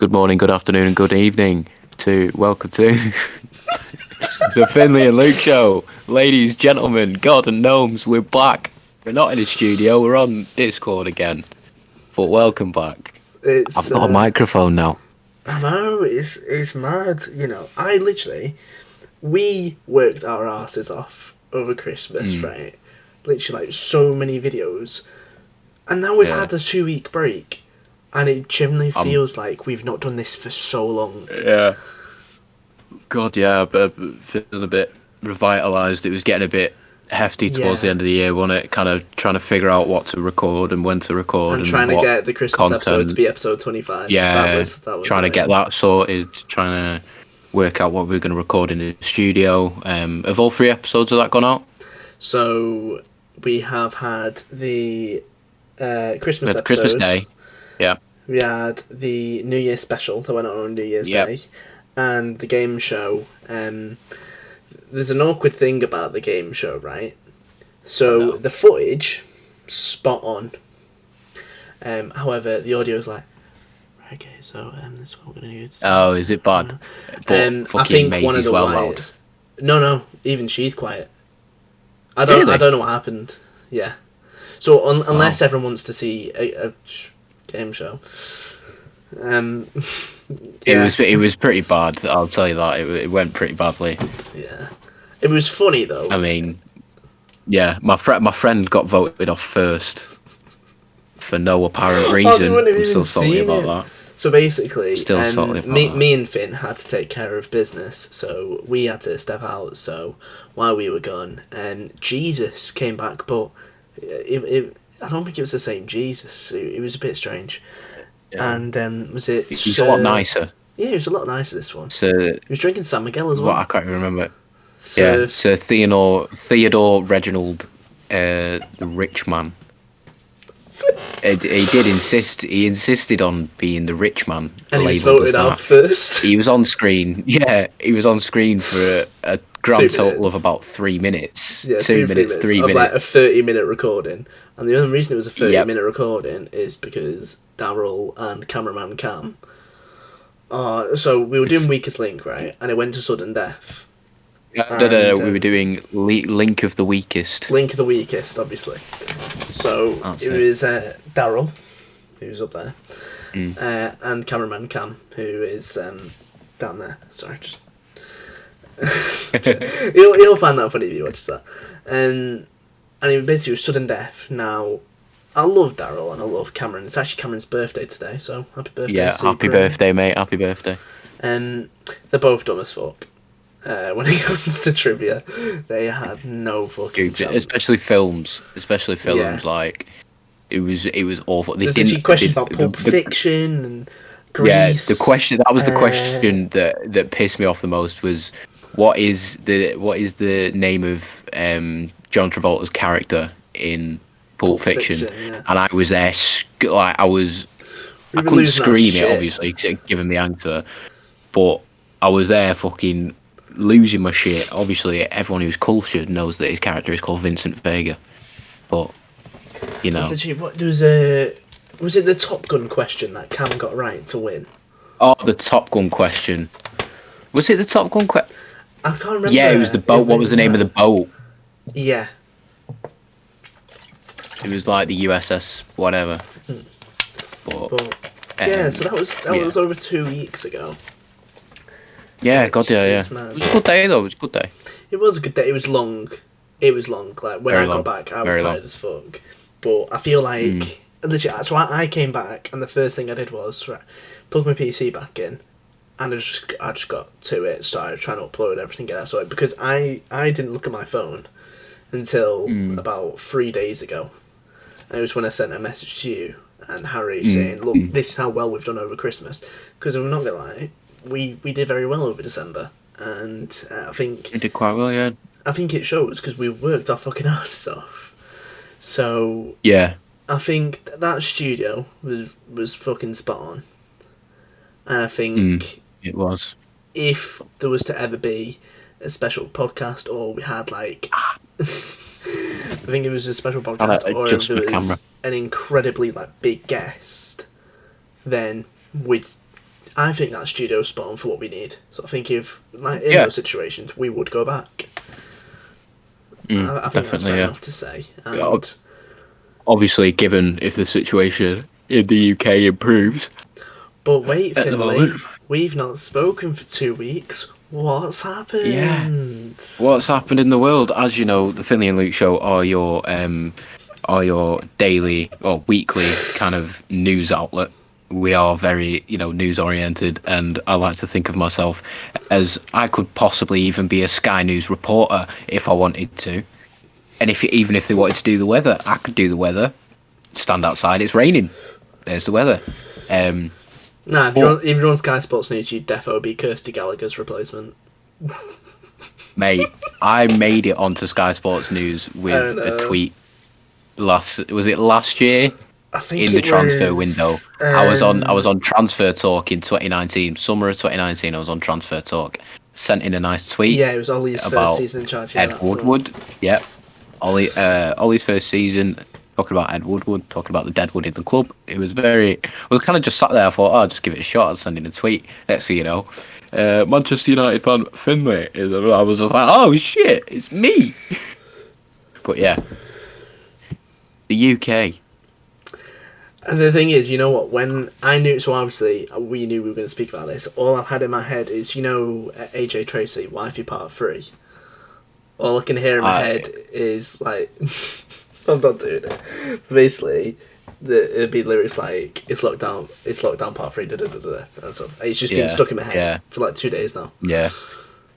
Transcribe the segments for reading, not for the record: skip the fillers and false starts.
good morning, good afternoon, and good evening. Welcome to the Finlay and Luke show, ladies, gentlemen, God and gnomes. We're back. We're not in the studio. We're on Discord again. But welcome back. I've got a microphone now. I know, it's mad. We worked our asses off over Christmas, right? Literally, like, so many videos. And now we've had a 2-week break. And it genuinely feels like we've not done this for so long. Yeah. God, yeah, but feeling a bit revitalised. It was getting a bit hefty towards the end of the year, wasn't it? Kind of trying to figure out what to record and when to record. And trying to get the Christmas episode to be episode 25. Yeah, that was trying to get that sorted, trying to work out what we were going to record in the studio. Have all 3 episodes of that gone out? So, we have had the Christmas episode. Christmas Day. Yeah. We had the New Year special that went on New Year's Day, and the game show. There's an awkward thing about the game show, right? So the footage, spot on. However, the audio is like, okay, so this is what we're gonna use. Oh, is it bad? But I think one of the loud. No, even she's quiet. I don't know what happened. Yeah. So unless everyone wants to see a game show. It was pretty bad. I'll tell you that it went pretty badly. Yeah, it was funny though. I mean, yeah, my friend got voted off first for no apparent reason. I'm still salty about that. So basically, me and Finn had to take care of business, so we had to step out. So while we were gone, Jesus came back, but I don't think it was the same Jesus. It was a bit strange. Yeah. And was it? He's a lot nicer. Yeah, he was a lot nicer this one. So he was drinking San Miguel as well. I can't even remember. Sir Theodore Reginald, the rich man. He did insist. He insisted on being the rich man. And he was voted out first. He was on screen. Yeah, he was on screen for a grand total of about 3 minutes. Yeah, 3 minutes. Like a 30-minute recording. And the only reason it was a 30-minute recording is because Daryl and cameraman Cam. So we were doing Weakest Link, right? And it went to sudden death. No. We were doing Link of the Weakest. Link of the Weakest, obviously. So it was Daryl, who's up there, and cameraman Cam, who is down there. Sorry, just he'll find that funny if he watches that. And it basically was sudden death. Now, I love Daryl and I love Cameron. It's actually Cameron's birthday today, so happy birthday. Yeah, happy birthday, mate. Happy birthday. They're both dumb as fuck. When it comes to trivia, they had no fucking chance. Especially films. Like it was awful. There's actually questions about Pulp Fiction and Grease. Yeah, the question that pissed me off the most was what is the name of John Travolta's character in Pulp Fiction? And I was there, I couldn't scream it, obviously, given the answer, but I was there fucking losing my shit. Obviously, everyone who's cultured knows that his character is called Vincent Vega, but you know. Was it the Top Gun question that Cam got right to win? Oh, the Top Gun question. Was it the Top Gun question? I can't remember. Yeah, it was the boat. What was the name of the boat? Yeah. It was like the USS whatever. But so that was over 2 weeks ago. Yeah, God, yeah. It was a good day, though. It was a good day. It was a good day. It was long. Like, when I got back, I was tired as fuck. But I feel like... Literally, so I came back, and the first thing I did was plug my PC back in, and I just got to it, started trying to upload everything, get that sorted, because I didn't look at my phone until about 3 days ago. And it was when I sent a message to you and Harry saying, look, this is how well we've done over Christmas. Because I'm not going to lie, we did very well over December, and I think we did quite well. Yeah, I think it shows because we worked our fucking asses off. So yeah, I think that studio was fucking spot on. And I think it was. If there was to ever be a special podcast, or we had like, I think it was a special podcast, or if there was an incredibly like big guest, then we'd I think that studio's spot on for what we need. So I think if, like, in those situations, we would go back. I think that's fair enough to say. And obviously, given if the situation in the UK improves. But wait, Finlay, we've not spoken for 2 weeks. What's happened? Yeah. What's happened in the world? As you know, the Finlay and Luke Show are your daily or weekly kind of news outlet. We are very, news oriented, and I like to think of myself as I could possibly even be a Sky News reporter if I wanted to. And even if they wanted to do the weather, I could do the weather. Stand outside, it's raining. There's the weather. If you're on Sky Sports News, you'd defo be Kirsty Gallagher's replacement. Mate, I made it onto Sky Sports News with a tweet last year? I think in the transfer window. I was on Transfer Talk in 2019, summer of 2019. I was on Transfer Talk. Sent in a nice tweet. Yeah, it was Ollie's first season in charge. Ed Woodward. Yep. Ollie's first season. Talking about Ed Woodward, talking about the deadwood in the club. It was kind of just sat there. I thought, I'll just give it a shot. I'll send in a tweet. Next thing you know, Manchester United fan Finlay. I was just like, oh shit, it's me. But yeah, the UK. And the thing is, you know what? When I knew, so obviously we knew we were going to speak about this. All I've had in my head is, AJ Tracy, Wifey Part 3. All I can hear in my head is like, I'm not doing it. Basically, it'd be lyrics like, it's lockdown Part 3. Da, da, da, da. That's all. It's just been stuck in my head for like 2 days now. Yeah,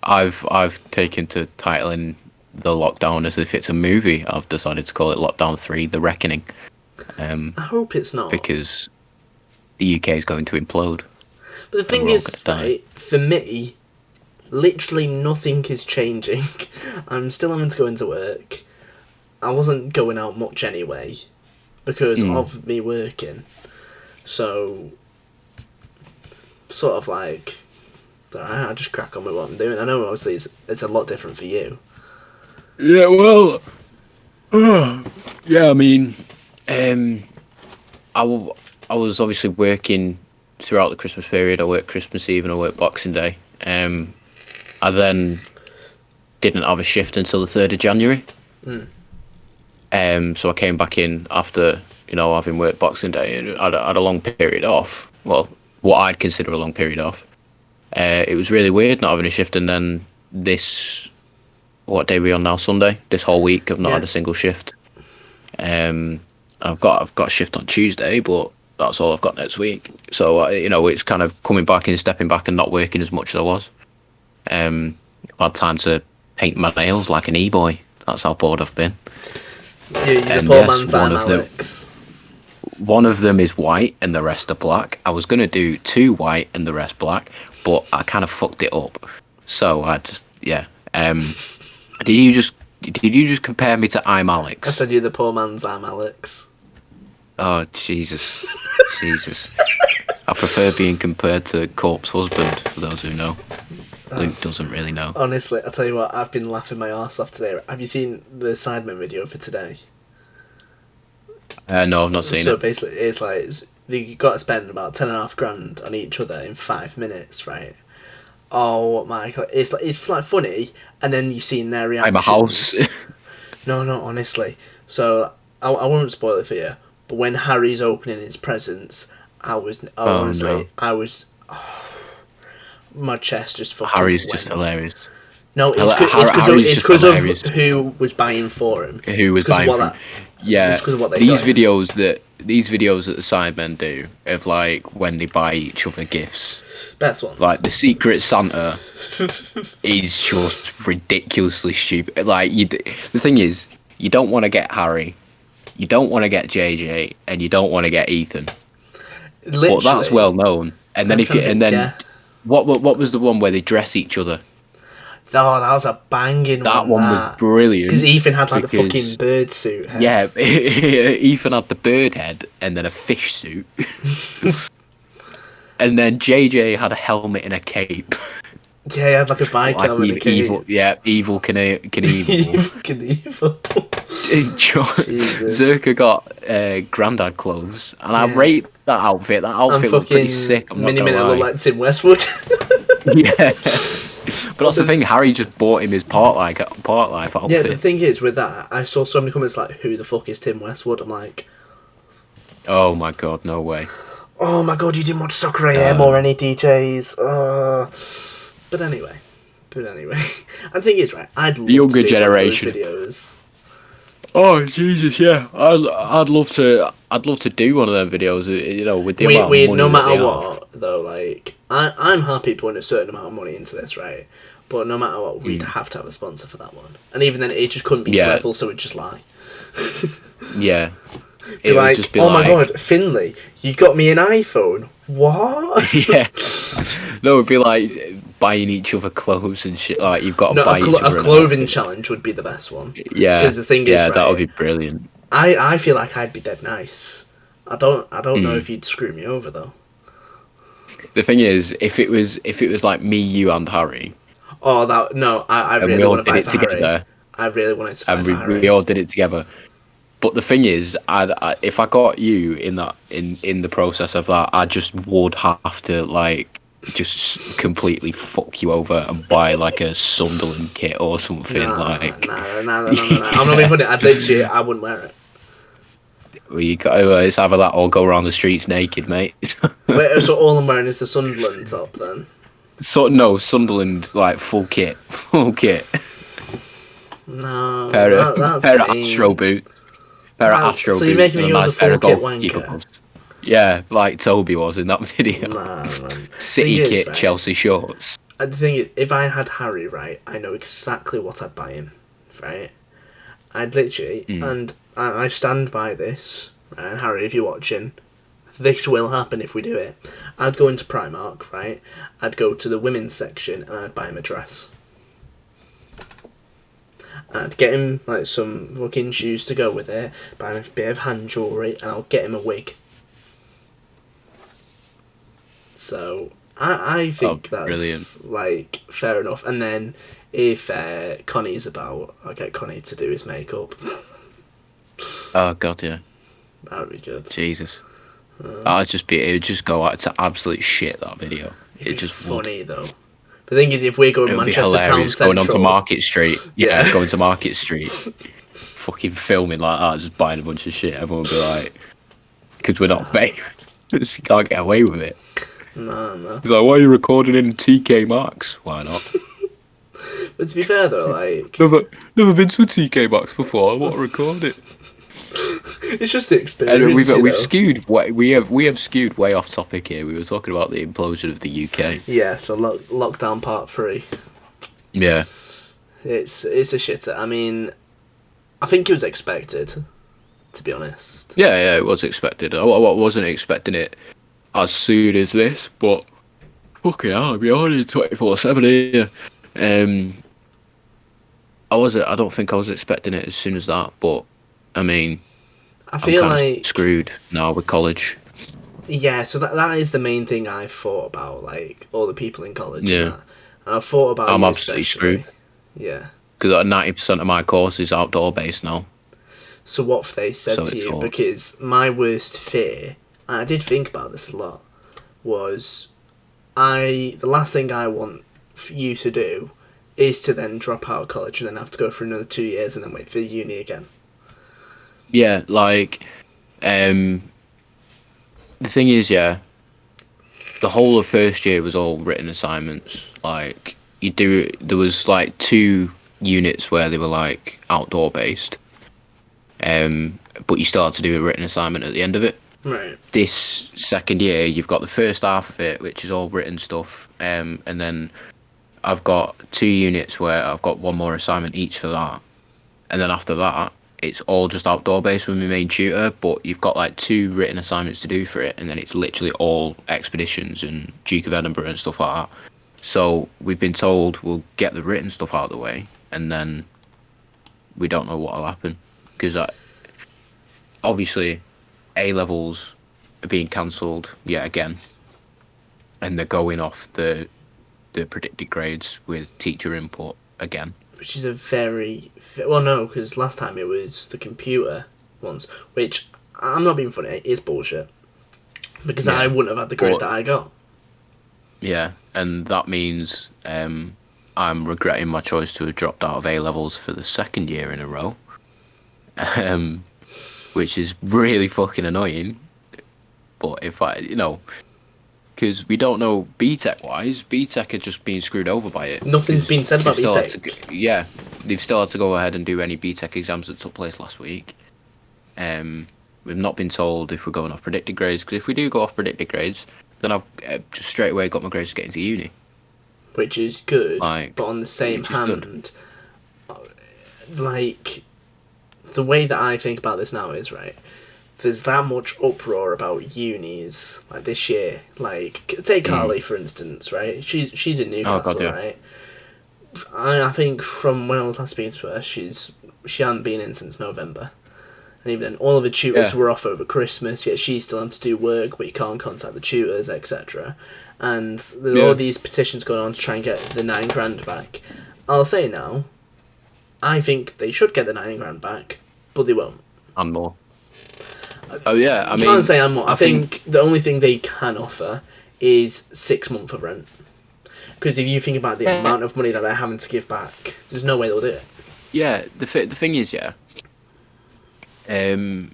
I've taken to titling the lockdown as if it's a movie. I've decided to call it Lockdown 3: The Reckoning. I hope it's not, because the UK is going to implode. But the thing is, right, for me, literally nothing is changing. I'm still having to go into work. I wasn't going out much anyway because of me working. So, sort of like, I just crack on with what I'm doing. I know obviously it's a lot different for you. Yeah, well, yeah, I mean, I was obviously working throughout the Christmas period. I worked Christmas Eve and I worked Boxing Day. I then didn't have a shift until the 3rd of January. So I came back in after, having worked Boxing Day, and I had a long period off. Well, what I'd consider a long period off. It was really weird not having a shift, and then what day are we on now? Sunday. This whole week I've not had a single shift. I've got a shift on Tuesday, but that's all I've got next week. So it's kind of coming back and stepping back and not working as much as I was. I've had time to paint my nails like an e-boy. That's how bored I've been. And yes, one of them is white and the rest are black. I was going to do 2 white and the rest black, but I kind of fucked it up. So I just, Did you just compare me to I'm Alex? I said you're the poor man's I'm Alex. Oh, Jesus. Jesus. I prefer being compared to Corp's husband, for those who know. Luke doesn't really know. Honestly, I'll tell you what, I've been laughing my arse off today. Have you seen the Sidemen video for today? No, I've not seen it. So basically, it's like, you've got to spend about 10.5 grand on each other in 5 minutes, right? Oh my God, it's like funny, and then you see in their reactions. I'm a house. No, honestly. So I won't spoil it for you, but when Harry's opening his presents, my chest just fucking Harry's went. Just hilarious. No, it's because of who was buying for him. Who was buying for him? Yeah, these videos that the Sidemen do of like when they buy each other gifts. Best ones. Like the Secret Santa is just ridiculously stupid. Like the thing is, you don't want to get Harry, you don't want to get JJ, and you don't want to get Ethan. Literally. But that's well known. And then what was the one where they dress each other? Oh, that was a banging one. That one was brilliant. Because Ethan had like the fucking bird suit head. Yeah, Ethan had the bird head and then a fish suit. And then JJ had a helmet and a cape. Yeah, he had like a bike helmet and a cape. Evil Knievel. Evil Knievel. Zerka got granddad clothes, and I rate that outfit. That outfit looked pretty sick. I'm not gonna lie. Looked like Tim Westwood. Yeah. But that's the thing. Harry just bought him his part life outfit. Yeah, the thing is with that, I saw so many comments like, "Who the fuck is Tim Westwood?" I'm like, "Oh my god, no way." Oh my god, you didn't watch Soccer AM or any DJs. But anyway, I think it's right. I'd love younger to do generation videos. Oh Jesus, yeah. I'd love to do one of them videos. You know, with the amount of money no matter what, though. Like, I'm happy putting a certain amount of money into this, right? But no matter what, we'd have to have a sponsor for that one. And even then, it just couldn't be level, so it'd just lie. Yeah. It would just be my god, Finlay, you got me an iPhone. What? Yeah. No, it'd be like buying each other clothes and shit. Like you've got to buy each other. A clothing challenge would be the best one. Yeah. Because the thing is, that would be brilliant. I feel like I'd be dead nice. I don't know if you'd screw me over though. The thing is, if it was like me, you, and Harry. Oh, I really want to buy it together. I really wanted to buy and we all did it together. But the thing is, if I got you in the process of that, I just would have to like just completely fuck you over and buy like a Sunderland kit or something. No. I'm not being funny. I wouldn't wear it. Well, you got it's either that or go around the streets naked, mate. Wait, so all I'm wearing is the Sunderland top then? So no, Sunderland like full kit. No, pair of Astro boots. Pair of Astro boots. So you're making me use a full kit wanker? Gloves. Yeah, like Toby was in that video. Nah, man. City kit, right? Chelsea shorts. The thing is, if I had Harry, right, I know exactly what I'd buy him, right? I'd literally, and I stand by this, right, and Harry, if you're watching, this will happen if we do it. I'd go into Primark, right? I'd go to the women's section and I'd buy him a dress. I'd get him like some fucking shoes to go with it, buy him a bit of hand jewellery, and I'll get him a wig. So I think that's brilliant. Like fair enough. And then if Connie's about, I'll get Connie to do his makeup. Oh god, yeah. That would be good. Jesus. It would just go out to absolute shit, that video. It just funny though. The thing is, if we're going to Manchester Town Central, going onto Market Street, going to Market Street, fucking filming like that, just buying a bunch of shit. Everyone would be like, because we're not famous, you can't get away with it. No. He's like, why are you recording in TK Maxx? Why not? But to be fair though, like never been to a TK Maxx before. I want to record it. It's just the experience. And we've skewed. We have skewed way off topic here. We were talking about the implosion of the UK. Yeah. So lockdown part 3. Yeah. It's a shitter. I mean, I think it was expected. To be honest. Yeah, it was expected. I wasn't expecting it as soon as this, but fucking hell, I'll be on 24/7 here. I don't think I was expecting it as soon as that, but I mean, I feel like screwed now with college. Yeah, so that is the main thing I thought about, like all the people in college. Yeah, and I thought about. I'm absolutely screwed. Yeah, because 90% of my course is outdoor based now. So what have they said to you? Because my worst fear, and I did think about this a lot, was the last thing I want for you to do is to then drop out of college and then have to go for another 2 years and then wait for uni again. Yeah, like, the thing is, the whole of first year was all written assignments. Like, there was like 2 units where they were like outdoor based. But you still had to do a written assignment at the end of it. Right. This second year, you've got the first half of it, which is all written stuff, and then I've got 2 units where I've got 1 more assignment each for that, and then after that, it's all just outdoor based with my main tutor. But you've got like 2 written assignments to do for it, and then it's literally all expeditions and Duke of Edinburgh and stuff like that. So we've been told we'll get the written stuff out of the way, and then we don't know what'll happen. Because obviously, A-levels are being cancelled yet again, and they're going off the predicted grades with teacher input again. which is a very well, no, because last time it was the computer ones, which I'm not being funny, it's bullshit. Because I wouldn't have had the grade that I got. Yeah, and that means I'm regretting my choice to have dropped out of A levels for the second year in a row, which is really fucking annoying. But if I, because we don't know BTEC wise, BTEC are just being screwed over by it. Nothing's been said about BTEC. Yeah, they've still had to go ahead and do any BTEC exams that took place last week. We've not been told if we're going off predicted grades, because if we do go off predicted grades, then I've just straight away got my grades to get into uni. Which is good, but on the same hand, like, the way that I think about this now is, right, there's that much uproar about unis, like, this year. Like, take Carly, for instance, right? She's in Newcastle, right? I think from when I was last speaking to her, she hadn't been in since November. And even then, all of the tutors were off over Christmas, yet she still had to do work, but you can't contact the tutors, etc. And there's all these petitions going on to try and get the $9,000 back. I'll say now, I think they should get the $9,000 back, but they won't. And more. Oh yeah, I can't say and more. I think the only thing they can offer is 6 months of rent. Because if you think about the amount of money that they're having to give back, there's no way they'll do it. Yeah, the thing is, I'm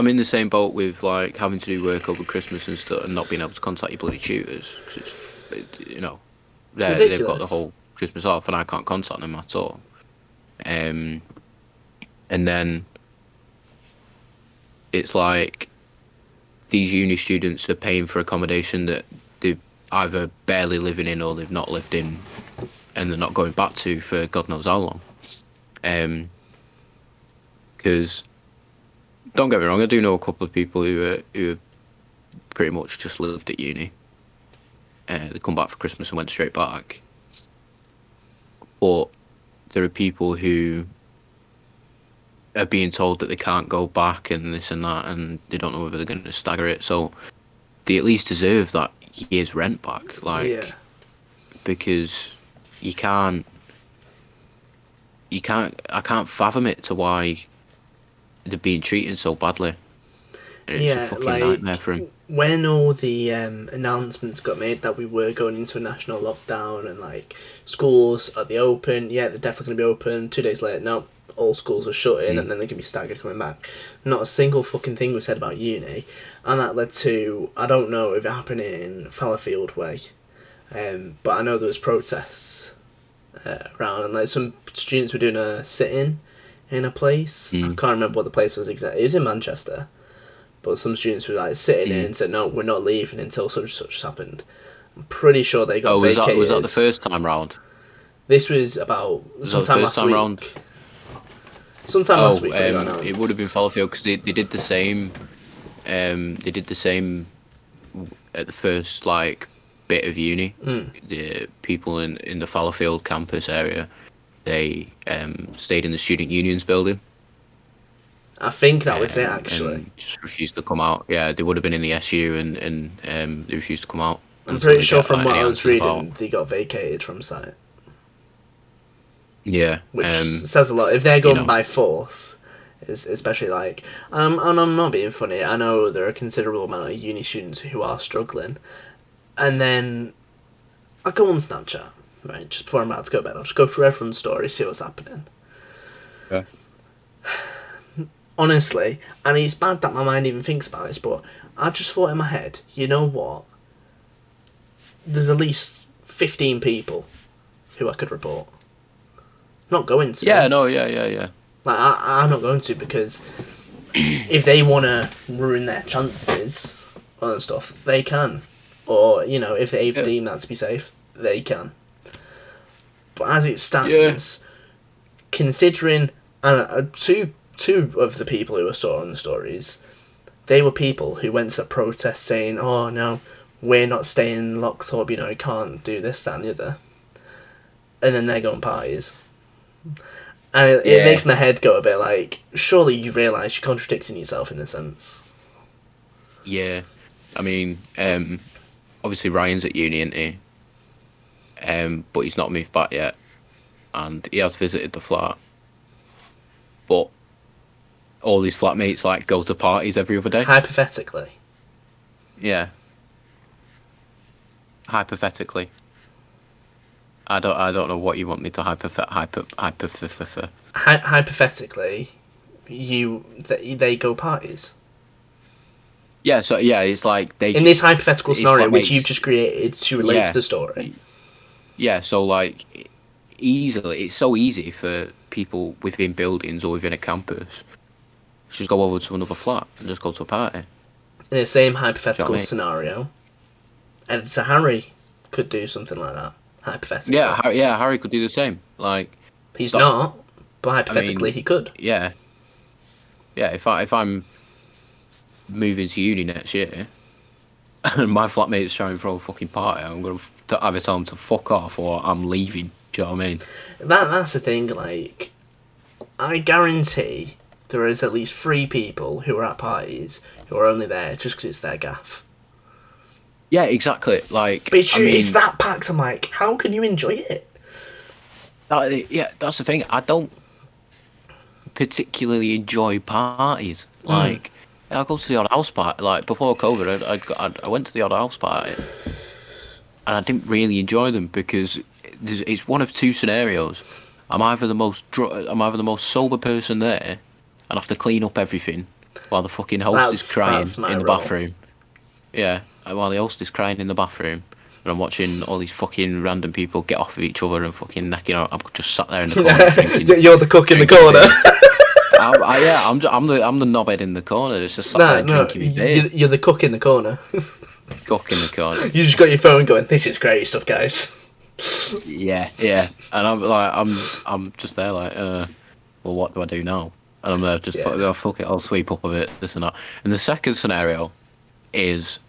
in the same boat with, like, having to do work over Christmas and stuff and not being able to contact your bloody tutors. Cause they've got the whole Christmas off and I can't contact them at all. And then it's like these uni students are paying for accommodation that they're either barely living in or they've not lived in and they're not going back to for God knows how long. Because don't get me wrong, I do know a couple of people who pretty much just lived at uni. They come back for Christmas and went straight back. But there are people who are being told that they can't go back and this and that, and they don't know whether they're going to stagger it. So they at least deserve that year's rent back, because I can't fathom it to why they're being treated so badly. It's a fucking nightmare for him. When all the announcements got made that we were going into a national lockdown and, like, schools are the open, they're definitely going to be open. 2 days later, no, all schools are shutting and then they can be staggered coming back. Not a single fucking thing was said about uni. And that led to, I don't know if it happened in Fallowfield way, but I know there was protests around, and, like, some students were doing a sit-in in a place. I can't remember what the place was exactly. It was in Manchester. But some students were, like, sitting in and said, no, we're not leaving until such and such happened. I'm pretty sure they got vacated. Was that the first time round? This was about sometime last week. Round? Sometime last week. It would have been Fallowfield because they did the same. They did the same at the first, like, bit of uni. The people in the Fallowfield campus area, they stayed in the student unions building. I think that was it, actually. And just refused to come out. Yeah, they would have been in the SU and they refused to come out. I'm pretty sure from what I was reading, they got vacated from site. Yeah. Which says a lot. If they're going by force, especially, like... and I'm not being funny, I know there are a considerable amount of uni students who are struggling. And then I go on Snapchat, right, just before I'm about to go to bed. I'll just go through everyone's story, see what's happening. Yeah. Honestly, and it's bad that my mind even thinks about this, but I just thought in my head, you know what? There's at least 15 people who I could report. Not going to. Yeah, no, yeah. Like, I'm not going to, because if they want to ruin their chances and stuff, they can. Or, if they deem that to be safe, they can. But as it stands, considering two of the people who I saw on the stories, they were people who went to the protest saying, oh no, we're not staying locked up, can't do this, that and the other. And then they're going parties. And it makes my head go a bit like, surely you realise you're contradicting yourself in a sense. Yeah. I mean, obviously Ryan's at uni, isn't he? But he's not moved back yet. and he has visited the flat, but all his flatmates like go to parties every other day. Hypothetically. Yeah. Hypothetically. I don't know what you want me to Hypothetically, they go parties. Yeah, so yeah, it's like they in this hypothetical scenario, which mates, you've just created to relate to the story. Yeah, so like easily, it's so easy for people within buildings or within a campus to just go over to another flat and just go to a party. In the same hypothetical scenario, and so Harry could do something like that. Hypothetically. Yeah, Harry could do the same. Like he's not, but hypothetically he could. Yeah. If I'm moving to uni next year and my flatmate's trying to throw a fucking party, I'm gonna either tell him to fuck off or I'm leaving. Do you know what I mean? That's the thing. Like, I guarantee there is at least 3 people who are at parties who are only there just because it's their gaff. Yeah, exactly. Like, but it's that packed. I'm like, how can you enjoy it? That's the thing. I don't particularly enjoy parties. Like, I go to the odd house party. Like before COVID, I went to the odd house party, and I didn't really enjoy them because it's one of 2 scenarios. I'm either the most sober person there, and have to clean up everything while the fucking host is crying in the bathroom. Yeah. While the host is crying in the bathroom, and I'm watching all these fucking random people get off of each other and fucking necking out. I'm just sat there in the corner drinking. You're the cook in the corner. I'm the knobhead in the corner. It's just sat there drinking beer. You're the cook in the corner. Cook in the corner. You just got your phone going. This is great stuff, guys. Yeah, and I'm just there like, well, what do I do now? And I'm there just fuck it. I'll sweep up a bit, this and that. And the second scenario is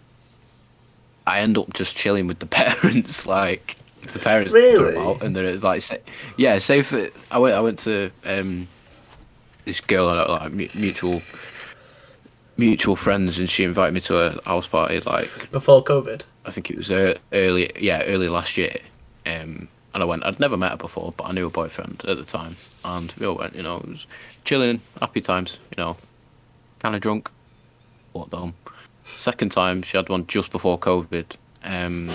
I end up just chilling with the parents, like if the parents really? come out and they're like, say if I went to this girl like mutual friends, and she invited me to a house party like before COVID. I think it was early last year, and I went. I'd never met her before, but I knew her boyfriend at the time, and we all went. You know, it was chilling, happy times. You know, kind of drunk, walked home. Second time, she had one just before COVID, and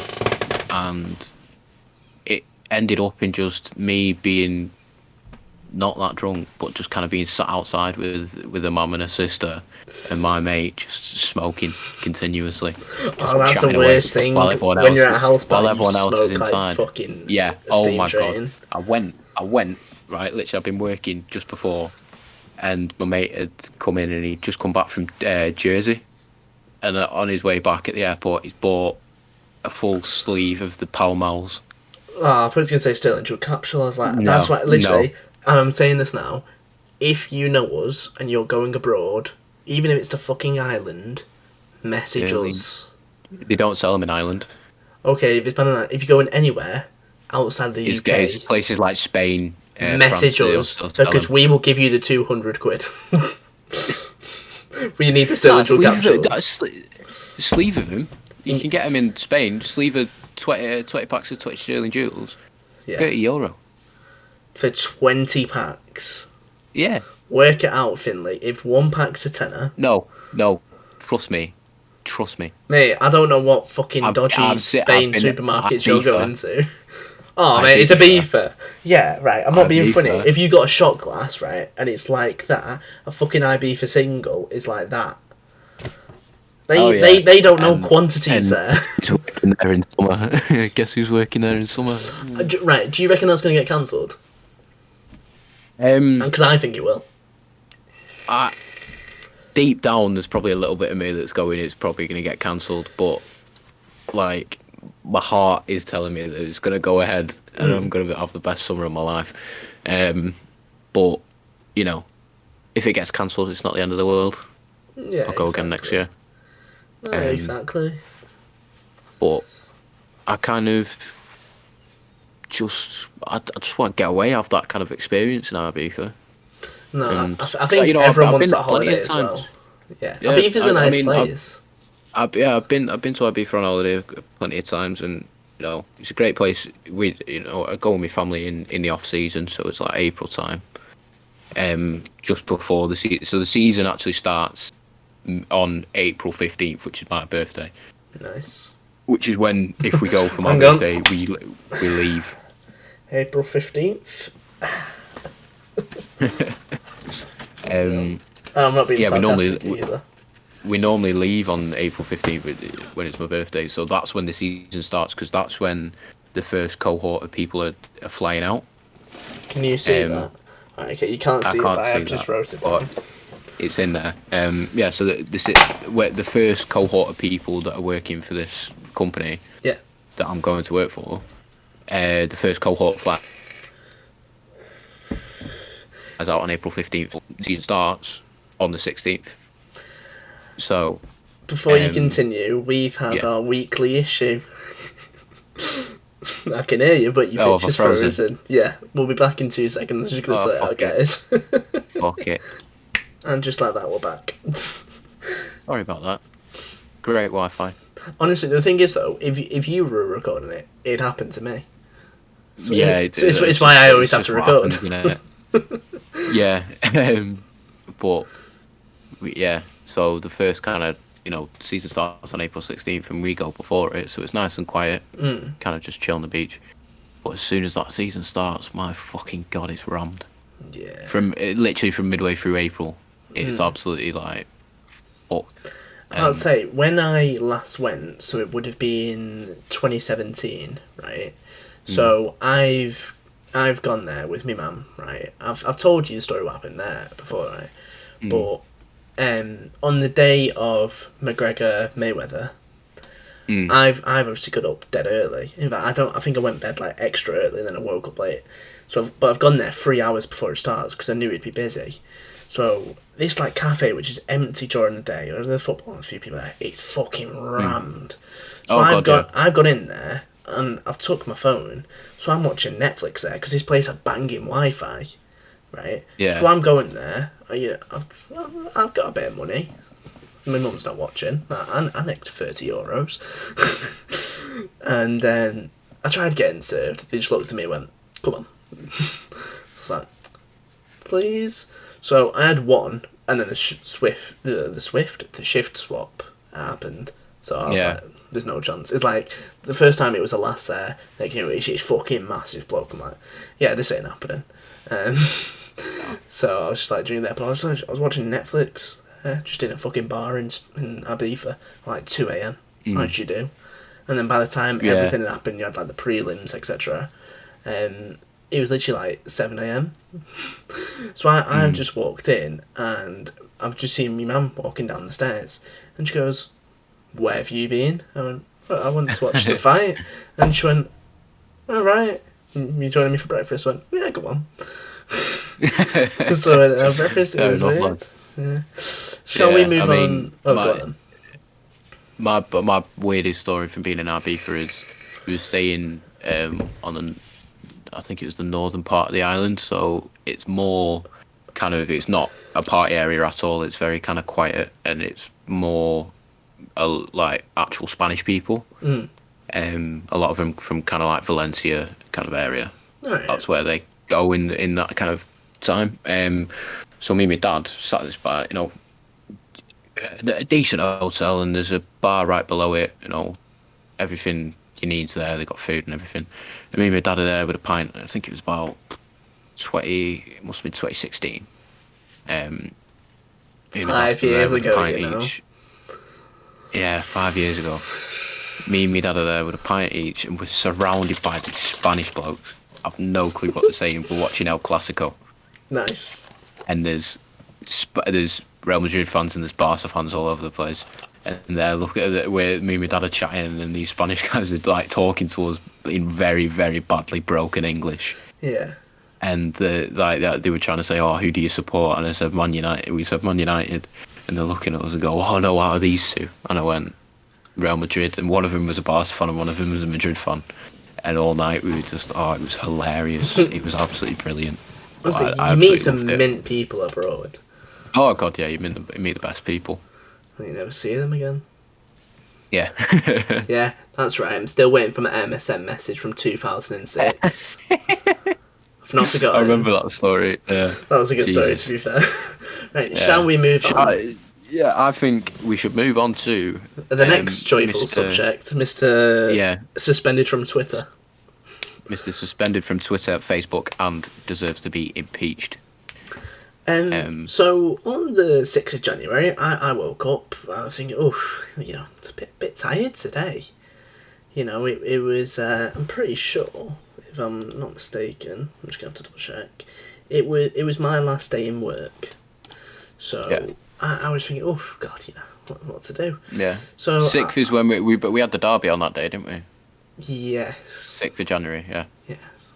it ended up in just me being not that drunk, but just kind of being sat outside with a mum and a sister and my mate, just smoking continuously. Oh, that's the worst thing when you're at a house party. While everyone else is inside. Yeah. Oh my god. I went. Right, literally, I've been working just before, and my mate had come in, and he'd just come back from Jersey. And on his way back at the airport, he's bought a full sleeve of the Pall Malls. Oh, I thought you were going to say Sterling Drug Capsule. I was like, that's why, literally, and I'm saying this now, if you know us and you're going abroad, even if it's to fucking Ireland, message us. They don't sell them in Ireland. Okay, if you're going anywhere outside the UK... It's places like Spain, message France, us, because we will give you the 200 quid. We need the Sterling Drug Capsules. Sleeve of them. You can get them in Spain. Just leave a 20 packs of 20 sterling jewels. Yeah. €30. For 20 packs? Yeah. Work it out, Finlay. If one pack's a tenner... No. Trust me. Mate, I don't know what fucking dodgy Spain supermarket you're going to. Oh, mate, it's a beefer. Yeah, right, I'm not being funny. If you got a shot glass, right, and it's like that, a fucking Ibiza single is like that. They don't know quantities there. Who's working there in summer? Guess who's working there in summer? Right, do you reckon that's going to get cancelled? Because I think it will. Deep down, there's probably a little bit of me that's going, it's probably going to get cancelled, but, like, my heart is telling me that it's going to go ahead, and I'm going to have the best summer of my life. But, you know, if it gets cancelled, it's not the end of the world. Yeah, I'll go again next year. No, exactly. But I kind of I just want to get away, have that kind of experience in Ibiza. No, I think everyone wants that holiday as well. Yeah, Ibiza's a nice place. I've been to Ibiza on holiday plenty of times, and it's a great place. I go with my family in the off season, so it's like April time. Just before the season, so the season actually starts on April 15th, which is my birthday. Nice. Which is when, if we go for my birthday, we leave. April 15th. I'm not being sarcastic either. We normally leave on April 15th when it's my birthday, so that's when the season starts, because that's when the first cohort of people are flying out. Can you see that? Okay, you can't see it, but I just wrote it down. It's in there. So this is where the first cohort of people that are working for this company that I'm going to work for, the first cohort flies out on April 15th. The season starts on the 16th. So, before you continue, we've had our weekly issue. I can hear you, but your picture's frozen. Yeah, we'll be back in 2 seconds. Just gonna say out, guys. Fuck it. And just like that, we're back. Sorry about that. Great Wi-Fi. Honestly, the thing is though, if you were recording it, it happened to me. So it's why I always have to record. Yeah, but so the first kind of season starts on April 16th, and we go before it, so it's nice and quiet, kind of just chill on the beach. But as soon as that season starts, my fucking god, it's rammed. Yeah. Literally from midway through April, it's absolutely like fucked. I'll say when I last went, so it would have been 2017, right? So I've gone there with my mum, right? I've told you the story what happened there before, right? But on the day of McGregor Mayweather, I've obviously got up dead early. In fact, I think I went to bed like extra early, and then I woke up late. But I've gone there 3 hours before it starts because I knew it'd be busy. So this like cafe, which is empty during the day, or the football and a few people there, it's fucking rammed. So I've gone in there and I've took my phone, so I'm watching Netflix there because this place had banging Wi-Fi, right? Yeah. So I'm going there. I've got a bit of money. My mum's not watching. I nicked €30, and then I tried getting served. They just looked at me and went, "Come on." It's like, please. So I had one, and then the shift swap happened. So I was like, there's no chance. It's like the first time it was a lass there. Like, it's fucking massive bloke. I'm like, yeah, this ain't happening. So I was just like doing that, but I was watching Netflix, just in a fucking bar in Ibiza, like 2 a.m. Like you do, and then by the time everything had happened, you had like the prelims, etc. It was literally like 7 a.m. So I've just walked in and I've just seen my mum walking down the stairs, and she goes, "Where have you been?" I went, "Well, I went to watch the fight," and she went, "All right, you joining me for breakfast?" I went, "Yeah, go on." So I had breakfast. It was weird. Yeah. Shall we move on? Go on. My weirdest story from being in Ibiza is we were staying on I think it was the northern part of the island, so it's more kind of, it's not a party area at all. It's very kind of quiet, and it's more like actual Spanish people. A lot of them from kind of like Valencia kind of area. That's where they go in that kind of time. So me and my dad sat at this bar, a decent hotel, and there's a bar right below it. Everything you need's there. They got food and everything. And me and my dad are there with a pint. I think it was about it must have been 2016. 5 years ago, each. Yeah, 5 years ago. Me and my dad are there with a pint each, and we're surrounded by these Spanish blokes. I've no clue what they're saying. We're watching El Clasico. Nice. And there's Real Madrid fans and there's Barca fans all over the place. And they're looking at where me and my dad are chatting, and these Spanish guys are like talking to us in very, very badly broken English. Yeah. And they were trying to say, "Oh, who do you support?" And I said, "Man United." We said, "Man United." And they're looking at us and go, "Oh no, out of these two?" And I went, "Real Madrid." And one of them was a Barca fan and one of them was a Madrid fan. And all night we were just, it was hilarious. It was absolutely brilliant. You meet some mint people abroad. Oh god, yeah, you meet the best people. And you never see them again. Yeah. Yeah, that's right. I'm still waiting for my MSN message from 2006. I've not I forgotten. remember that story. Yeah. That was a good story, to Jesus. be fair. Right, shall Yeah. we move on? Yeah, I think we should move on to The next joyful Mr. subject, Mr. Yeah, Suspended from Twitter. Mr. Suspended from Twitter, Facebook, and deserves to be impeached. So on the 6th of January, I woke up. I was thinking, oh, it's a bit tired today. It was. I'm pretty sure, if I'm not mistaken, I'm just going to have to double check. It was my last day in work, so yeah. I was thinking, oh God, what to do? Yeah. So 6th is when we had the derby on that day, didn't we? Yes. 6th of January, yeah. Yes.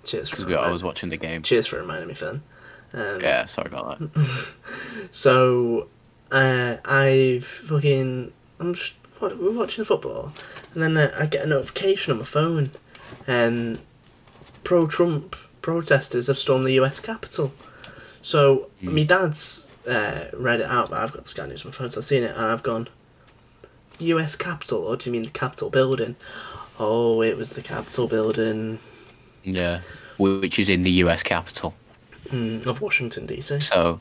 Cheers. Because I was watching the game. Cheers for reminding me, Finn. Yeah, sorry about that. So, we're watching football, and then I get a notification on my phone, pro-Trump protesters have stormed the US Capitol. So, my dad's read it out, but I've got the Sky News on my phone, so I've seen it, and I've gone, US Capitol, or do you mean the Capitol building? Oh, it was the Capitol building. Yeah, which is in the US Capitol. Of Washington, D.C. So,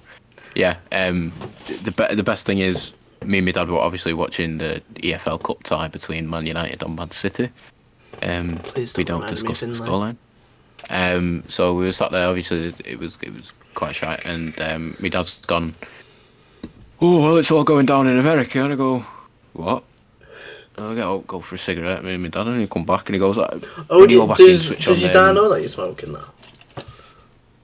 yeah, the best thing is, me and my dad were obviously watching the EFL Cup tie between Man United and Man City. Please we don't discuss the scoreline. So we were sat there. Obviously, it was quite shy, and my dad's gone, oh, well, it's all going down in America. And I go, what? I'll go for a cigarette. Me and my dad, and he come back and he goes, oh, does your dad know that you're smoking that?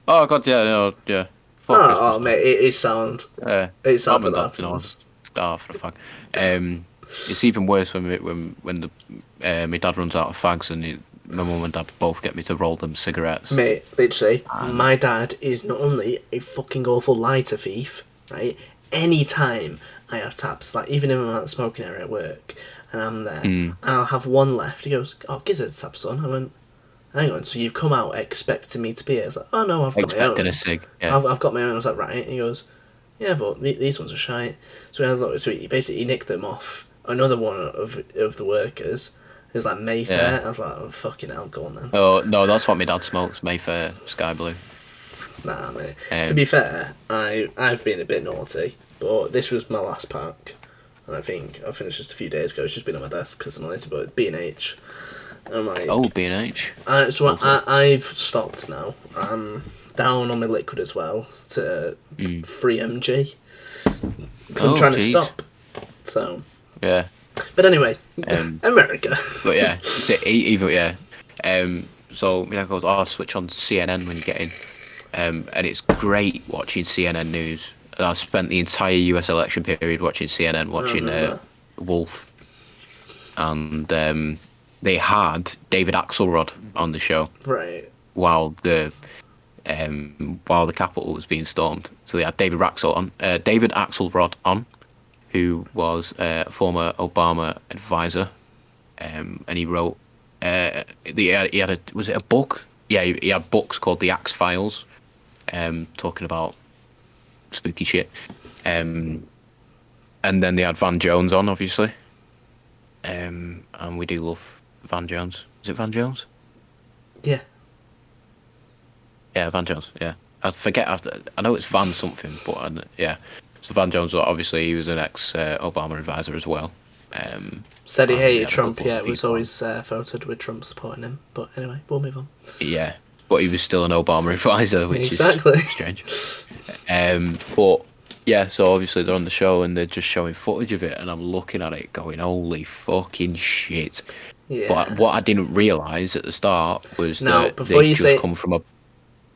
Oh God, yeah. Oh, mate, it sounds. It sounds for the fag. It's even worse when my dad runs out of fags and my mum and dad both get me to roll them cigarettes. Mate, literally, my dad is not only a fucking awful lighter thief, right? Anytime I have taps, like even if I'm at the smoking area at work and I'm there, and I'll have one left, he goes, "Oh, give us a tap, son." I went, hang on, so you've come out expecting me to be here? I was like, oh no, I've got my own. Expecting a cig, yeah. I've got my own. I was like, right. And he goes, yeah, but these ones are shite. So he basically nicked them off another one of the workers. It was like Mayfair. Yeah. I was like, oh, fucking hell, go on then. Oh, no, that's what my dad smokes, Mayfair Sky Blue. Nah, mate. To be fair, I've been a bit naughty, but this was my last pack. And I think I finished just a few days ago. It's just been on my desk because I'm lazy, but B&H. I'm like, oh, B&H. So I've stopped now. I'm down on my liquid as well to 3 mg. Because I'm trying to stop. So. Yeah. But anyway, America. But yeah, so my dad goes, oh, switch on CNN when you get in. And it's great watching CNN news. I spent the entire US election period watching CNN, watching Wolf. And they had David Axelrod on the show. Right. While the Capitol was being stormed. So they had David Axelrod on, who was a former Obama advisor. And he wrote, he had was it a book? Yeah, he had books called The Axe Files, talking about spooky shit. And then they had Van Jones on, obviously. And we do love Van Jones. Is it Van Jones? Yeah. Yeah, Van Jones, yeah. I forget, I know it's Van something, but yeah. So Van Jones, obviously, he was an ex-Obama advisor as well. Said he hated Trump, yeah, it was always photoed with Trump supporting him. But anyway, we'll move on. Yeah, but he was still an Obama advisor, which is strange. But, yeah, so obviously they're on the show and they're just showing footage of it, and I'm looking at it going, holy fucking shit. Yeah. But what I didn't realise at the start was that they just come from a...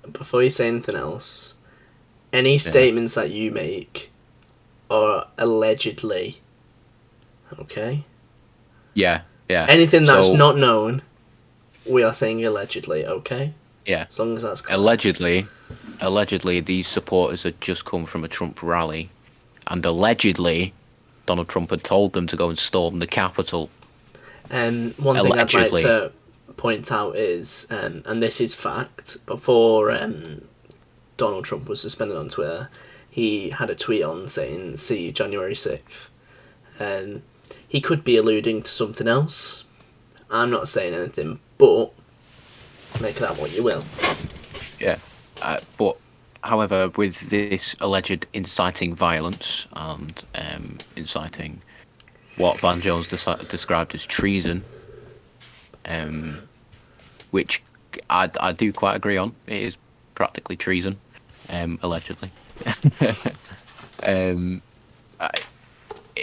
Before you say anything else, any statements that you make are allegedly... Okay? Yeah. Anything that's not known, we are saying allegedly, okay? Yeah. As long as that's clear. Allegedly, these supporters had just come from a Trump rally, and allegedly, Donald Trump had told them to go and storm the Capitol. One thing I'd like to point out is, and this is fact, before Donald Trump was suspended on Twitter, he had a tweet on saying, see you January 6th. he could be alluding to something else. I'm not saying anything, but make that what you will. Yeah, but however, with this alleged inciting violence and inciting what Van Jones described as treason, which I do quite agree on, it is practically treason, allegedly.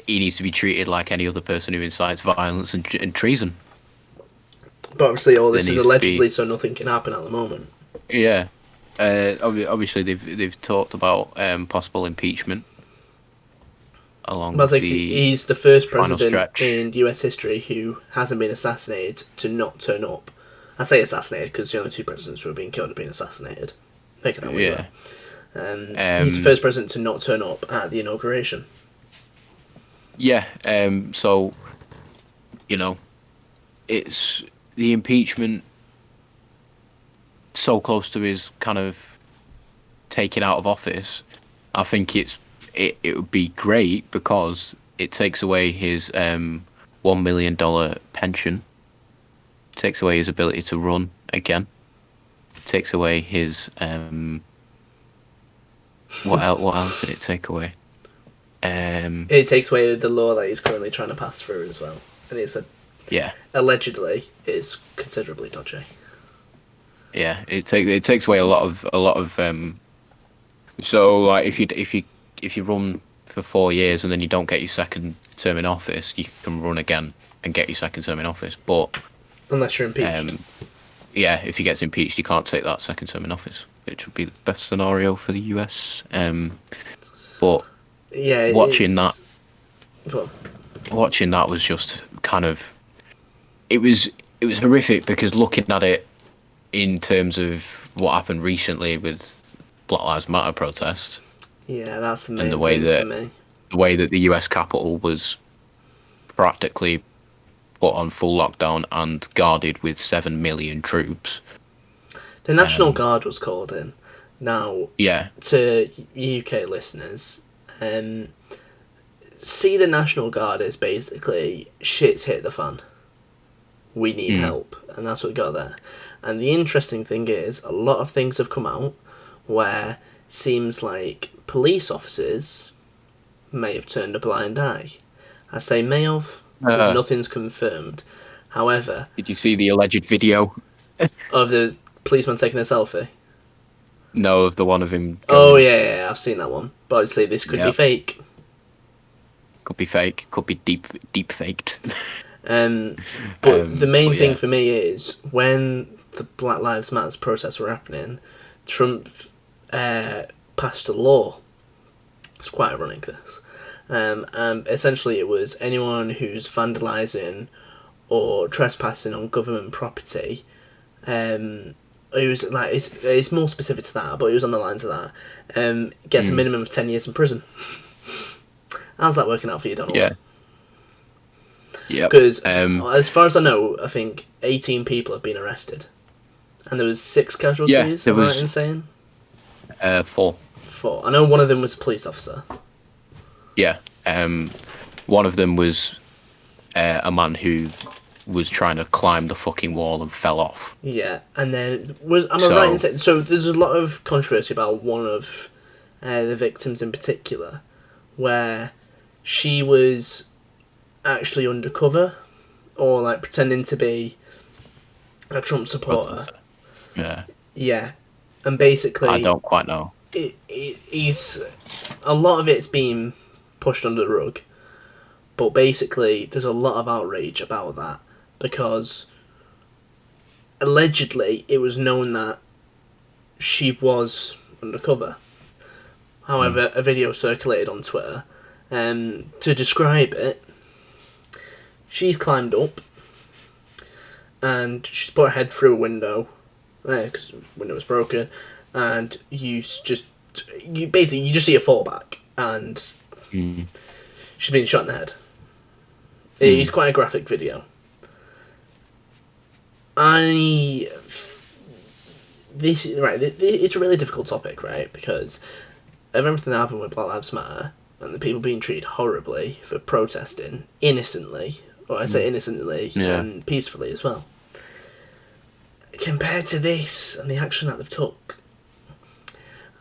He needs to be treated like any other person who incites violence and treason. But obviously, all this is allegedly, so nothing can happen at the moment. Yeah, obviously they've talked about possible impeachment. Along he's the first president stretch in US history who hasn't been assassinated to not turn up. I say assassinated because the only two presidents who have been killed have been assassinated. Make it that way. Yeah. He's the first president to not turn up at the inauguration. Yeah. So, it's the impeachment so close to his kind of taking out of office. I think it would be great because it takes away his $1 million pension, takes away his ability to run again, takes away his what else did it take away? It takes away the law that he's currently trying to pass through as well, and it's allegedly is considerably dodgy. Yeah, it takes away a lot of so like if you run for 4 years and then you don't get your second term in office, you can run again and get your second term in office, but unless you're impeached. If he gets impeached, you can't take that second term in office, which would be the best scenario for the US. But yeah, watching that was just kind of it was horrific because looking at it in terms of what happened recently with Black Lives Matter protests. Yeah, that's the main thing for me. The way that the US Capitol was practically put on full lockdown and guarded with 7 million troops. The National Guard was called in. Now, to UK listeners, see the National Guard as basically shit's hit the fan. We need help, and that's what got there. And the interesting thing is, a lot of things have come out where it seems like police officers may have turned a blind eye. I say may have, because nothing's confirmed. However... Did you see the alleged video? Of the policeman taking a selfie? No, of the one of him... Oh, yeah, I've seen that one. But obviously this could be fake. Could be fake, could be deep faked. But the main thing for me is, when the Black Lives Matter protests were happening, Trump passed a law. It's quite ironic, this. Essentially it was anyone who's vandalising or trespassing on government property, it was like it's more specific to that, but it was on the lines of that, gets a minimum of 10 years in prison. How's that working out for you, Donald? Yeah. Because as far as I know, I think 18 people have been arrested, and there was 6 casualties. Yeah, there was. Am I right in saying? 4. 4. I know one of them was a police officer. Yeah. One of them was a man who was trying to climb the fucking wall and fell off. Yeah, and then am I right in saying? So there's a lot of controversy about one of the victims in particular, where she was actually undercover or like pretending to be a Trump supporter. Yeah, and basically I don't quite know. He's a lot of it's been pushed under the rug, but basically there's a lot of outrage about that because allegedly it was known that she was undercover. However, a video circulated on Twitter to describe it. She's climbed up and she's put her head through a window because the window was broken, and you just see her fall back, and she's been shot in the head. It's quite a graphic video. It's a really difficult topic, right? Because of everything that happened with Black Lives Matter, and the people being treated horribly for protesting innocently, or I say innocently and peacefully as well, compared to this and the action that they've took.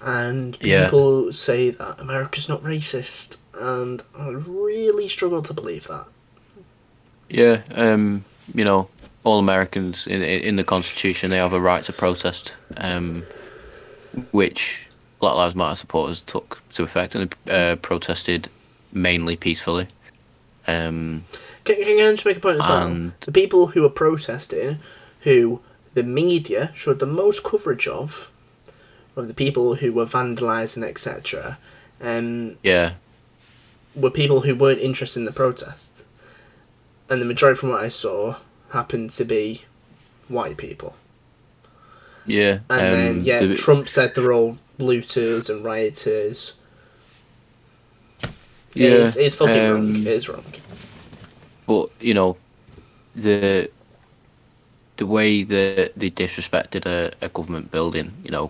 And people say that America's not racist, and I really struggle to believe that. Yeah, you know, all Americans in the Constitution, they have a right to protest, which Black Lives Matter supporters took to effect and protested mainly peacefully. Can I just make a point as well? The people who are protesting, who the media showed the most coverage of the people who were vandalising, etc., were people who weren't interested in the protest. And the majority, from what I saw, happened to be white people. Yeah. And then, Trump said they're all looters and rioters. Yeah. It's fucking wrong. It is wrong. But, you know, the way that they disrespected a government building, you know,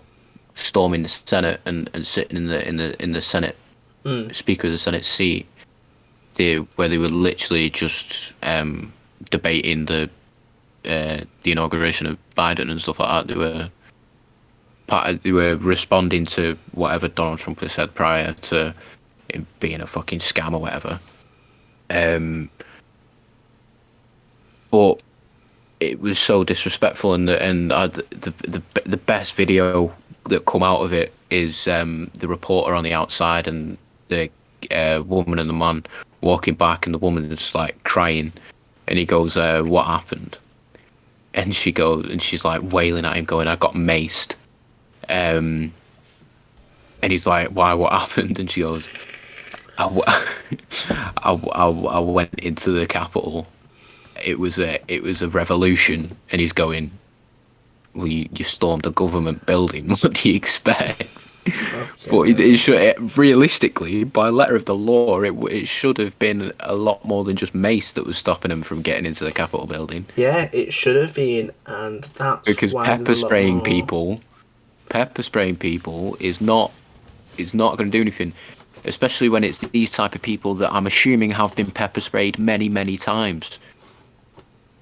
storming the Senate and sitting in the Senate Speaker of the Senate seat, where they were literally just debating the inauguration of Biden and stuff like that. They were responding to whatever Donald Trump had said prior to it being a fucking scam or whatever. But it was so disrespectful, and the best video that come out of it is the reporter on the outside and the woman and the man walking back, and the woman is just like crying, and he goes, "What happened?" And she's like wailing at him, going, "I got maced." And he's like, "Why? What happened?" And she goes, I went into the Capitol. It was a revolution." And he's going, "Well, you stormed a government building. What do you expect?" Okay. But realistically, by letter of the law, it should have been a lot more than just mace that was stopping him from getting into the Capitol building. Yeah, it should have been, and that's because why pepper spraying people is not going to do anything, especially when it's these type of people that I'm assuming have been pepper sprayed many, many times.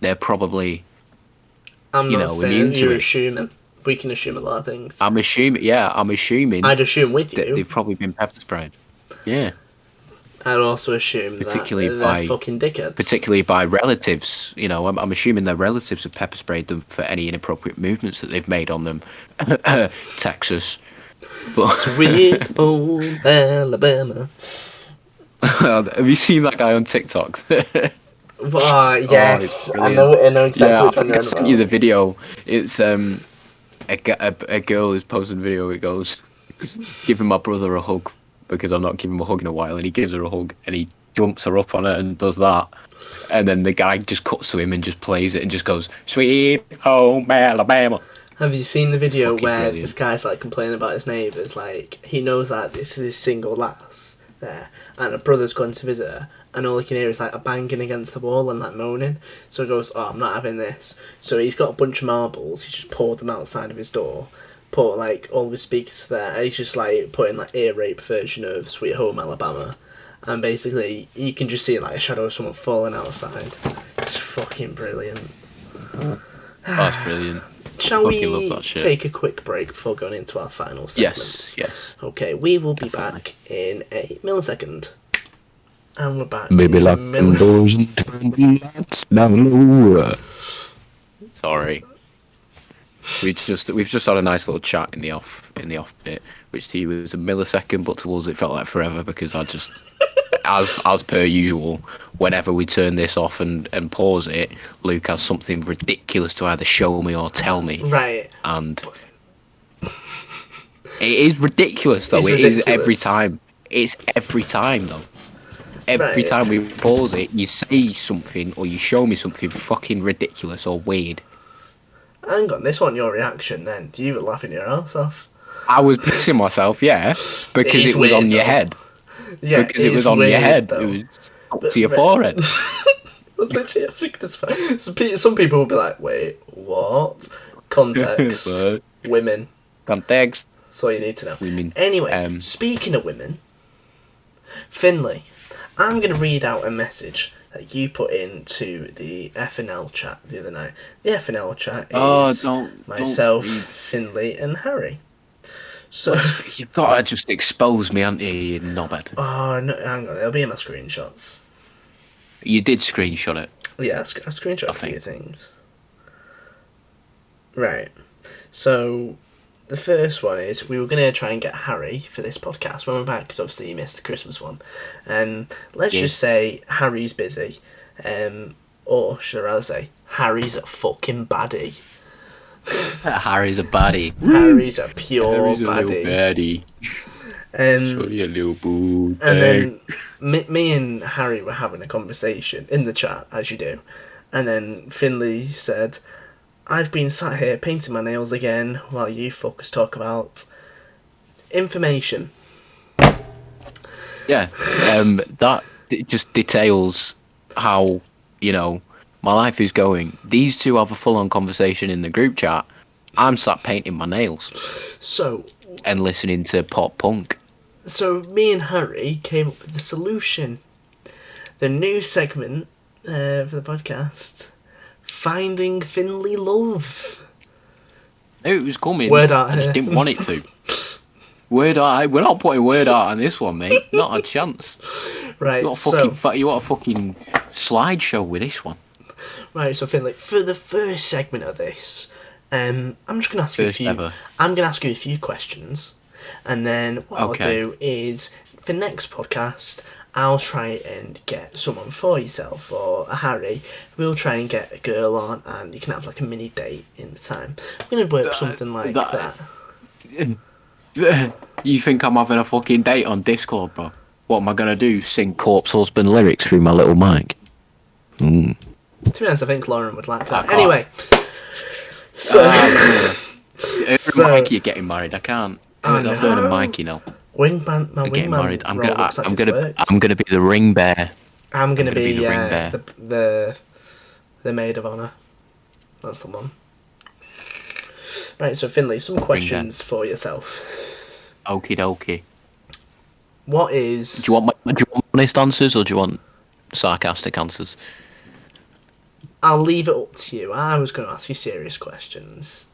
They're probably immune to it. Assuming. We can assume a lot of things. I'm assuming. I'd assume with you. They've probably been pepper sprayed. Yeah. I'd also assume that they're fucking dickheads. Particularly by relatives. You know, I'm assuming their relatives have pepper sprayed them for any inappropriate movements that they've made on them. Texas. But sweet old Alabama. Have you seen that guy on TikTok? Yes. I know exactly what you're I sent you the video. It's a girl is posting a video. It goes, "Giving my brother a hug because I'm not giving him a hug in a while," and he gives her a hug and he jumps her up on it and does that, and then the guy just cuts to him and just plays it and just goes, "Sweet home Alabama." Have you seen the video where this guy's like complaining about his neighbours? Like, he knows that this is his single lass there, and her brother's gone to visit her, and all he can hear is like a banging against the wall and like moaning. So he goes, "Oh, I'm not having this." So he's got a bunch of marbles. He's just poured them outside of his door, put like all of his speakers there, and he's just like putting like ear rape version of "Sweet Home Alabama," and basically you can just see like a shadow of someone falling outside. It's fucking brilliant. That's brilliant. Shall we take a quick break before going into our final segments? Yes. Okay, we will be back in a millisecond. And we're back. Maybe lock the doors and turn the lights down low. Sorry. We've just had a nice little chat in the off bit, which to you was a millisecond, but to us it felt like forever because I just as per usual, whenever we turn this off and pause it, Luke has something ridiculous to either show me or tell me. Right. And it is ridiculous though. It is every time. It's every time though. Every time we pause it, you say something or you show me something fucking ridiculous or weird. Hang on, this wasn't your reaction then. You were laughing your ass off. I was pissing myself, yeah, because it was on your head. Yeah, because it was on your head. Though. It was up to your forehead. Literally, I think that's fine. Some people will be like, "Wait, what?" Context. Women. Context. That's all you need to know. Women. Anyway, speaking of women, Finlay, I'm going to read out a message that you put into the FNL chat the other night. The FNL chat is myself, Finlay, and Harry. So you've got to just expose me, aren't you? You're knobhead. Oh, no, hang on. It'll be in my screenshots. You did screenshot it. Yeah, I screenshot a few things. Right. So, the first one is we were going to try and get Harry for this podcast when we're back, because obviously he missed the Christmas one. Let's just say Harry's busy. Or should I rather say, Harry's a fucking baddie. Harry's a baddie. Harry's a pure Harry's baddie. Sorry, a little boo. And then me and Harry were having a conversation in the chat, as you do. And then Finlay said, I've been sat here painting my nails again while you fuckers talk about information. Yeah, that just details how, my life is going. These two have a full-on conversation in the group chat. I'm sat painting my nails. And listening to pop punk. So me and Harry came up with the solution. The new segment for the podcast, Finding Finlay Love. No, it was coming. Word art I just didn't want it to. Word art. We're not putting word art on this one, mate. Not a chance. Right. You want a fucking slideshow with this one. Right. So Finlay, for the first segment of this, I'm just gonna ask you I'm gonna ask you a few questions, and then what I'll do is for next podcast, I'll try and get someone for yourself or a Harry. We'll try and get a girl on, and you can have like a mini date in the time. We're gonna work something like that. You think I'm having a fucking date on Discord, bro? What am I gonna do? Sing Corpse Husband lyrics through my little mic? To be honest, I think Lauren would like that. Anyway, so Mikey, you're getting married. I can't. That's not a Mikey, you know. Wingman, my getting married. I'm gonna be the ring bearer. I'm gonna be the ring bearer. The maid of honor. That's the one. Right, so Finlay, some questions for yourself. Okie dokie. What is? Do you want honest answers or do you want sarcastic answers? I'll leave it up to you. I was going to ask you serious questions,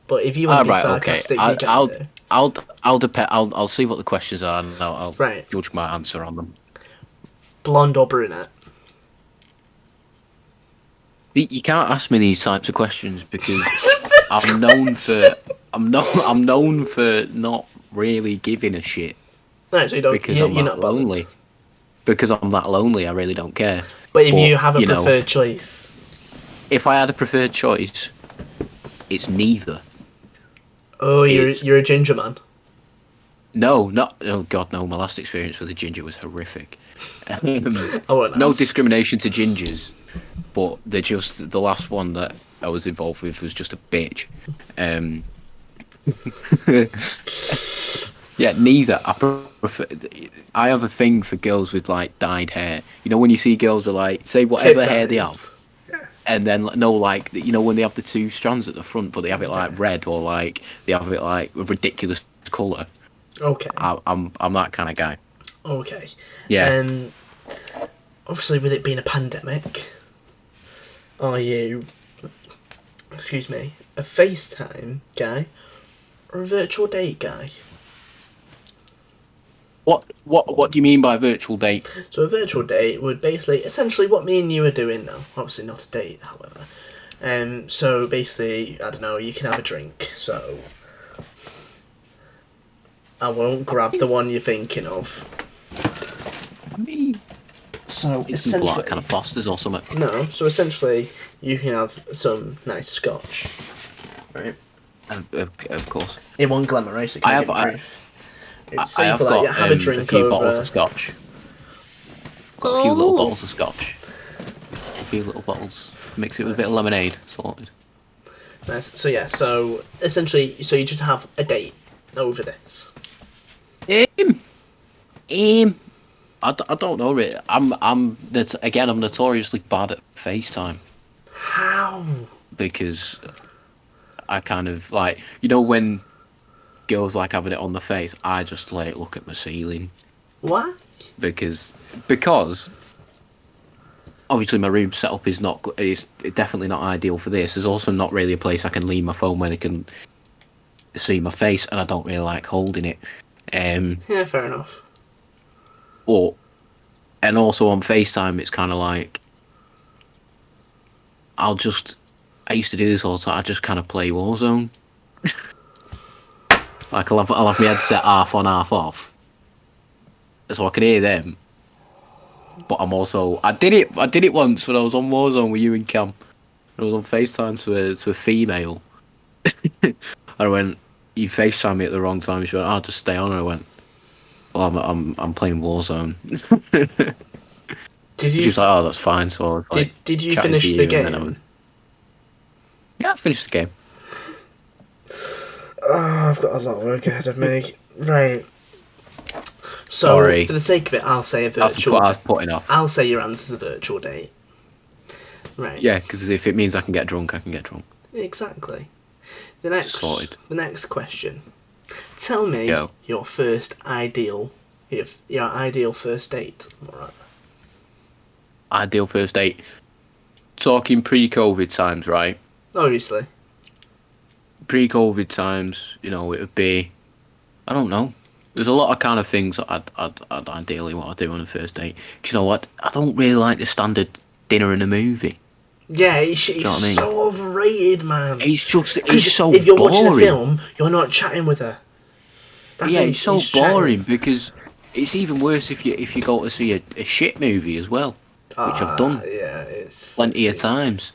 but if you want to be sarcastic, you can do. I'll see what the questions are and I'll judge my answer on them. Blonde or brunette? You can't ask me these types of questions because I'm known for not really giving a shit. No, so you don't. Because I'm that lonely. Because I'm that lonely, I really don't care. But if you have a preferred choice, if I had a preferred choice, it's neither. Oh, you're a ginger man. No, not. Oh God, no! My last experience with a ginger was horrific. No discrimination to gingers, but they're just the last one that I was involved with was just a bitch. Yeah, neither. I have a thing for girls with like dyed hair. You know when you see girls with like say whatever hair they have, and then when they have the two strands at the front, but they have it like red or like they have it like a ridiculous colour. Okay. I'm that kind of guy. Okay. Yeah. Obviously, with it being a pandemic, are you, a FaceTime guy or a virtual date guy? What do you mean by virtual date? So a virtual date would essentially what me and you are doing now. Obviously not a date, however. So basically, I don't know, you can have a drink, so I won't grab the one you're thinking of. I mean, so it's essentially like kind of Foster's or something. No, so essentially you can have some nice scotch, right? Of course. It won't glamorize it. I have got have a drink a few over bottles of scotch. Got a few little bottles of scotch. A few little bottles. Mix it with a bit of lemonade. Sorted. Nice. So essentially, you just have a date over this. I don't know. Really. I'm notoriously bad at FaceTime. How? Because I kind of like when girls like having it on the face, I just let it look at my ceiling. What? because obviously my room setup is definitely not ideal for this. There's also not really a place I can leave my phone where they can see my face, and I don't really like holding it. Yeah, fair enough. And also on FaceTime, it's kind of like I used to do this all the time. I just kind of play Warzone. Like I'll have my headset half on, half off, so I can hear them. But I did it once when I was on Warzone with you and Cam. I was on FaceTime to a female. I went, you FaceTime me at the wrong time. She went, I'll just stay on. And I went, well, I'm playing Warzone. She was like, oh, that's fine. So I was like, did you finish the game? Yeah, I finished the game. Oh, I've got a lot of work ahead of me. Right. So, Sorry. for the sake of it, I'll say a virtual. I was putting off. I'll say your answer's a virtual date. Right. Yeah, because if it means I can get drunk, I can get drunk. Exactly. The next question. Tell me your ideal first date. Right. Ideal first date. Talking pre-COVID times, right? Obviously. Pre-COVID times, it would be, I don't know. There's a lot of kind of things that I'd ideally want to do on a first date. 'Cause you know what? I don't really like the standard dinner and a movie. Yeah, it's so overrated, man. It's so if you're boring. watching a film, you're not chatting with her. It's so boring because it's even worse if you go to see a shit movie as well, which I've done. Yeah, plenty of times.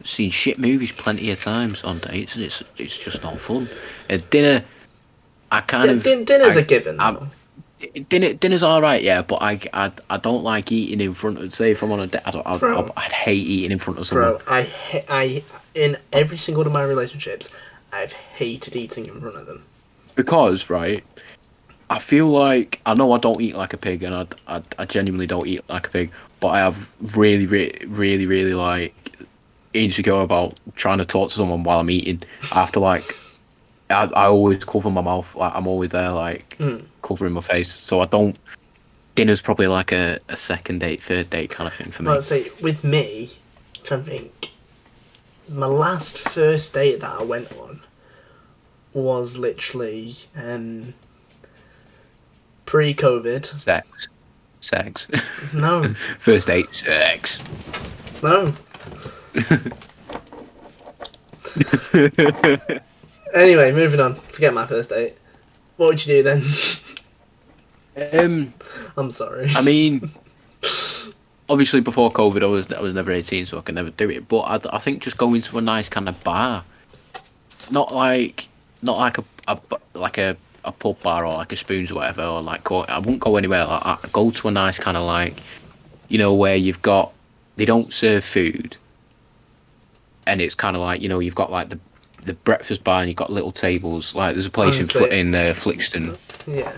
I've seen shit movies plenty of times on dates, and it's just not fun. At dinner, dinner's a given. Dinner's all right, yeah, but I don't like eating in front of. Say if I'm on a date, I'd hate eating in front of someone. Bro, I in every single one of my relationships, I've hated eating in front of them. Because right, I feel like I know I don't eat like a pig, and I genuinely don't eat like a pig, but I have really, really, really, really like insecure about trying to talk to someone while I'm eating. After like, I always cover my mouth. Like I'm always there, like covering my face. So I don't. Dinner's probably like a second date, third date kind of thing for me. I'd say with me, I'm trying to think. My last first date that I went on was literally pre-COVID. Sex. No. First date, sex. No. Anyway, moving on. Forget my first date. What would you do then? I'm sorry. I mean, obviously before COVID, I was never 18, so I could never do it. But I think just going to a nice kind of bar, not like a pub bar or like a Spoons or whatever, or like I wouldn't go anywhere like that. I'd go to a nice kind of like, where they don't serve food, and it's kind of like you've got like the breakfast bar, and you've got little tables. Like there's a place in Flixton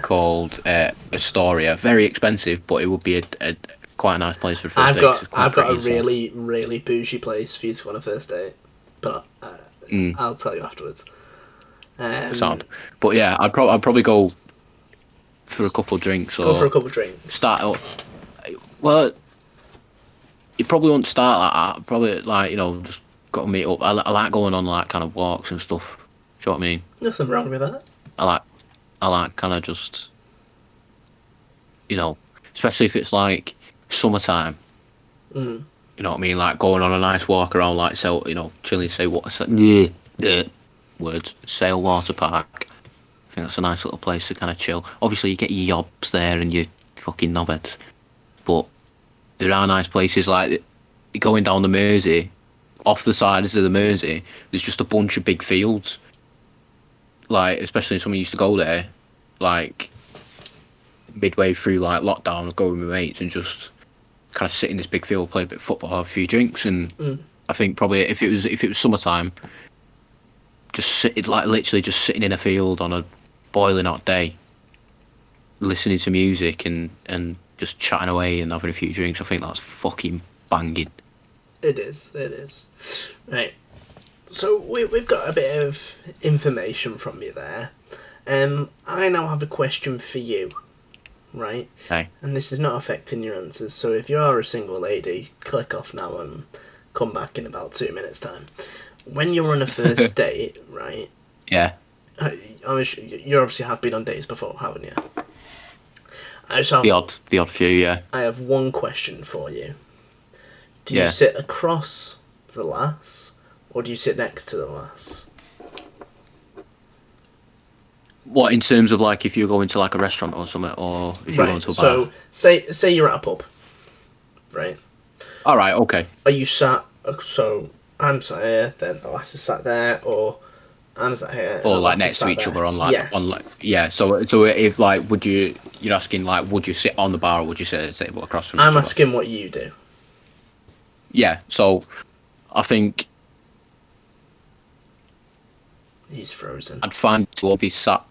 called Astoria. Very expensive, but it would be a quite a nice place for a first date. I've got a really, really bougie place for you to go on a first date, but I'll tell you afterwards. Sound. But yeah, I'd probably go for a couple of drinks. Start up. Well, you probably won't start like that. Probably like just got to meet up. I like going on like kind of walks and stuff. Do you know what I mean? Nothing wrong with that. I like kind of just especially if it's like summertime. You know what I mean? Like going on a nice walk around, like chilling. Say what? Words. Sale Water Park. I think that's a nice little place to kind of chill. Obviously, you get your yobs there and your fucking knobheads, but there are nice places like going down the Mersey. Off the sides of the Mersey, there's just a bunch of big fields. Like, especially when someone used to go there, like midway through like lockdown, I'd go with my mates and just kind of sit in this big field, play a bit of football, have a few drinks, and I think probably if it was summertime, literally just sitting in a field on a boiling hot day, listening to music and just chatting away and having a few drinks. I think that's fucking banging. It is. Right. So we've got a bit of information from you there. I now have a question for you. right? Okay. And this is not affecting your answers, so if you are a single lady, click off now and come back in about 2 minutes' time. When you're on a first date, right? Yeah. You obviously have been on dates before, haven't you? The odd few, yeah. I have one question for you. Do Yeah. you sit across the lass, or do you sit next to the lass? What, in terms of like if you're going to like a restaurant or something, or if you're going to a bar? So say you're at a pub, right? All right, okay. Are you sat? So I'm sat here, then the lass is sat there, or I'm sat here, or like next to each other on yeah. So if like you're asking like would you sit on the bar or would you sit at a table across from each I'm other? asking what you do. Yeah, so I think he's frozen. I'd find to be sat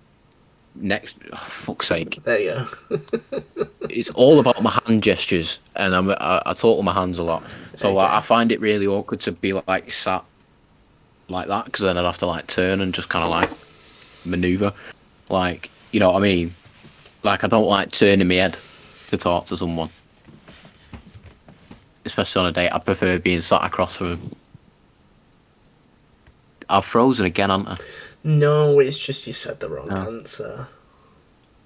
next. Oh, fuck's sake! There you go. It's all about my hand gestures, and I talk with my hands a lot. So Okay. I find it really awkward to be like sat like that because then I'd have to like turn and just kind of like maneuver, like you know what I mean. Like I don't like turning my head to talk to someone, especially on a date. I prefer being sat across from them. I've frozen again, haven't I? No, it's just you said the wrong answer.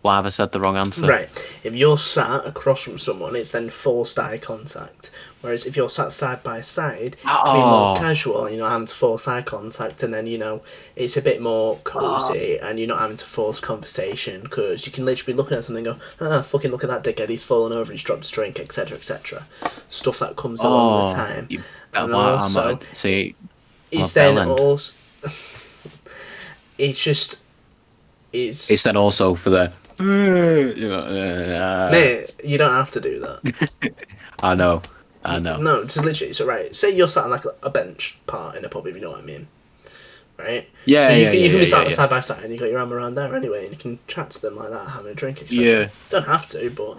Why have I said the wrong answer? Right. If you're sat across from someone, it's then forced eye contact. Whereas if you're sat side by side, it can be more casual, having to force eye contact, and then, it's a bit more cosy, and you're not having to force conversation, because you can literally be looking at something and go, fucking look at that dickhead, he's fallen over, he's dropped his drink, etc., etc. Stuff that comes along the time. And also, it's then also... it's just... It's then also for the... Mate, you don't have to do that. I know. No, just literally. So right, say you're sat on like a bench part in a pub, if you know what I mean, right? Yeah, so you can be sat side by side, and you got your arm around there anyway, and you can chat to them like that, having a drink, etc. Yeah. Don't have to, but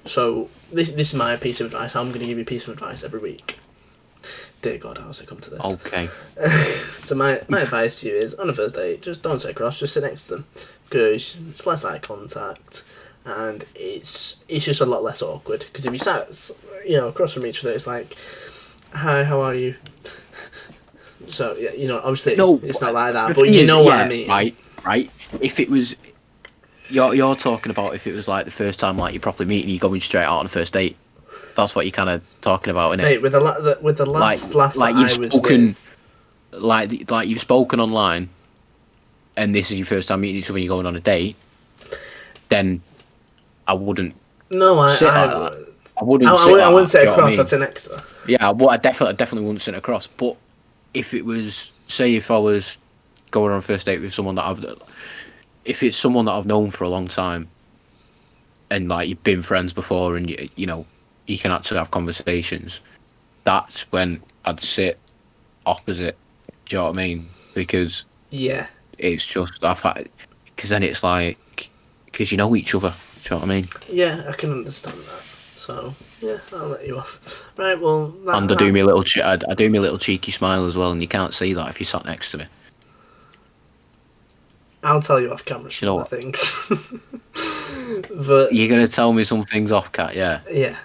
so this is my piece of advice. I'm going to give you a piece of advice every week. Dear God, how's it come to this? Okay. So my advice to you is, on a first date, just don't sit across, just sit next to them, because it's less eye contact, and it's just a lot less awkward. Because if you sat, across from each other, it's like, hi, how are you? So yeah, obviously it's not like that, but you know what I mean. Right. If it was, you're talking about if it was like the first time like you're properly meeting, you're going straight out on the first date. That's what you're kind of talking about, isn't it? Mate, with the last like you've spoken, like you've spoken online, and this is your first time meeting each other and you're going on a date, then I wouldn't. No, I wouldn't. I wouldn't sit across. I'd sit next to her. Yeah, well, I definitely wouldn't sit across. But if it was, say, if I was going on a first date with someone if it's someone that I've known for a long time, and like you've been friends before, and you can actually have conversations, that's when I'd sit opposite. Do you know what I mean? Because it's just because then it's like because you know each other. Do you know what I mean? Yeah, I can understand that. So yeah, I'll let you off. Right, well, and I do me a little I do me a little cheeky smile as well, and you can't see that if you sat next to me. I'll tell you off camera some other things. But you're gonna tell me some things off, Cat? Yeah. Yeah.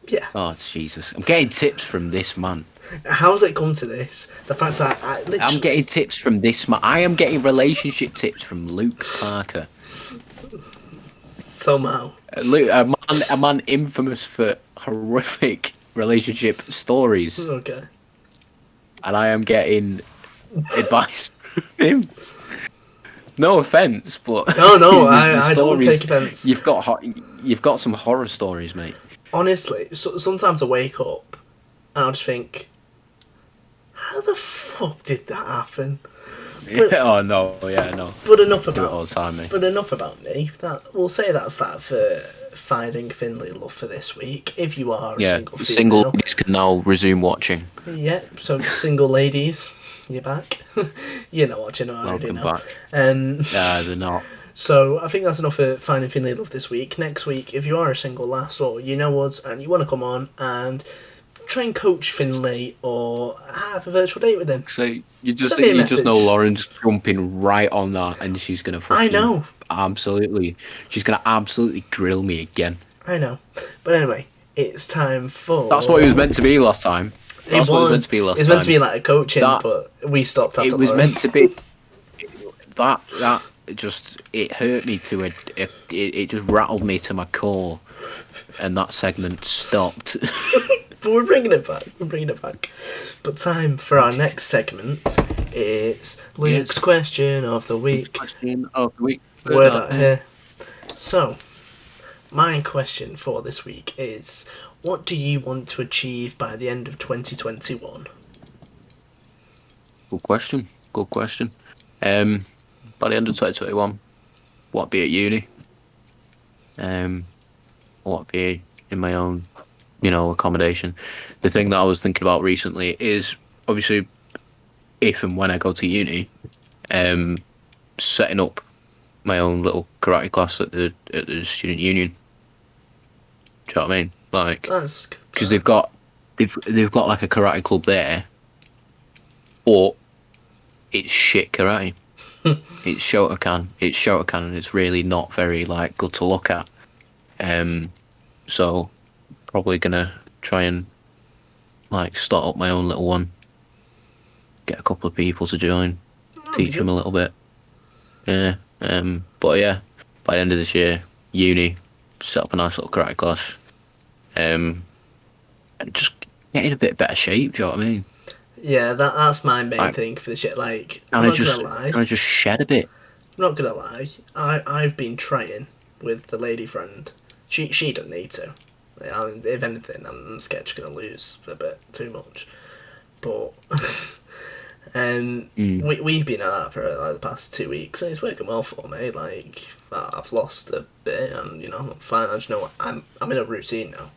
Yeah. Oh Jesus! I'm getting tips from this man. How's it come to this? The fact that I'm getting tips from this man. I am getting relationship tips from Luke Parker. Somehow. Luke, a man infamous for horrific relationship stories. Okay. And I am getting advice from him. No offense, but no, I don't take offense. You've got some horror stories, mate. Honestly, sometimes I wake up and I'll just think, how the fuck did that happen? But, no. But enough about do it all the time, mate. But enough about me. We'll say that's that for finding Finlay love for this week. If you are a single ladies can now resume watching. Yeah, so single ladies, you're back. You're not watching, I already know. Back. No, they're not. So I think that's enough for finding Finlay love this week. Next week, if you are a single lass or you know us and you want to come on and try and coach Finlay or have a virtual date with him. So you just know Lauren's jumping right on that, and she's gonna. I know. absolutely. She's gonna absolutely grill me again. I know, but anyway, it's time for. That's what it was meant to be last time. It was. It was meant to be like a coaching, but we stopped after. It was meant to be. That just it hurt me to it just rattled me to my core, and that segment stopped. But we're bringing it back. But time for our next segment is Luke's question of the week. Question of the week. Word out here. So, my question for this week is: what do you want to achieve by the end of 2021? Good question. By the end of 2021, what be at uni? What be in my own, accommodation. The thing that I was thinking about recently is obviously if and when I go to uni, setting up my own little karate class at the student union. Do you know what I mean? Like, because they've got like a karate club there, but it's shit karate. It's Shotokan, and it's really not very like good to look at. So probably gonna try and like start up my own little one. Get a couple of people to join, teach them a little bit. Yeah. But yeah, by the end of this year, uni, set up a nice little karate class. And just get in a bit better shape. Do you know what I mean? Yeah, that's my main thing for the shit. Like, I'm not gonna lie. Can I just shed a bit? I'm not gonna lie. I've been training with the lady friend. She don't need to. If anything, I'm scared she's gonna lose a bit too much. But we've been at that for like the past 2 weeks, and it's working well for me. Like, I've lost a bit, and I'm fine. I just know I'm in a routine now,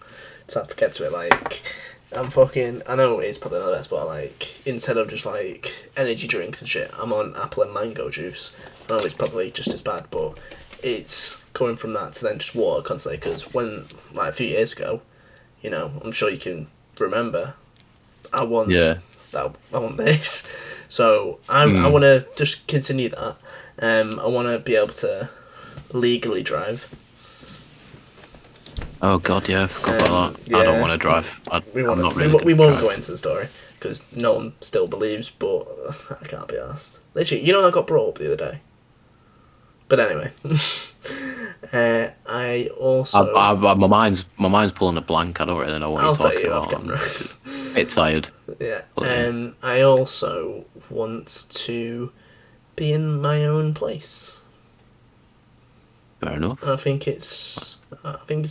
so I have to get to it. Like, I know it's probably not the best, but like, instead of just like energy drinks and shit, I'm on apple and mango juice. I know it's probably just as bad, but it's going from that to then just water constantly. Because when, like, a few years ago, I'm sure you can remember, I want this. So I want to just continue that. I want to be able to legally drive. Oh god, yeah, I forgot about that. Yeah. I don't want to drive. We won't go into the story because no one still believes, but I can't be asked. Literally, I got brought up the other day. But anyway, I also my mind's pulling a blank. I don't really know what you're talking about. I'm a bit tired. Yeah. I also want to be in my own place. Fair enough. I think it's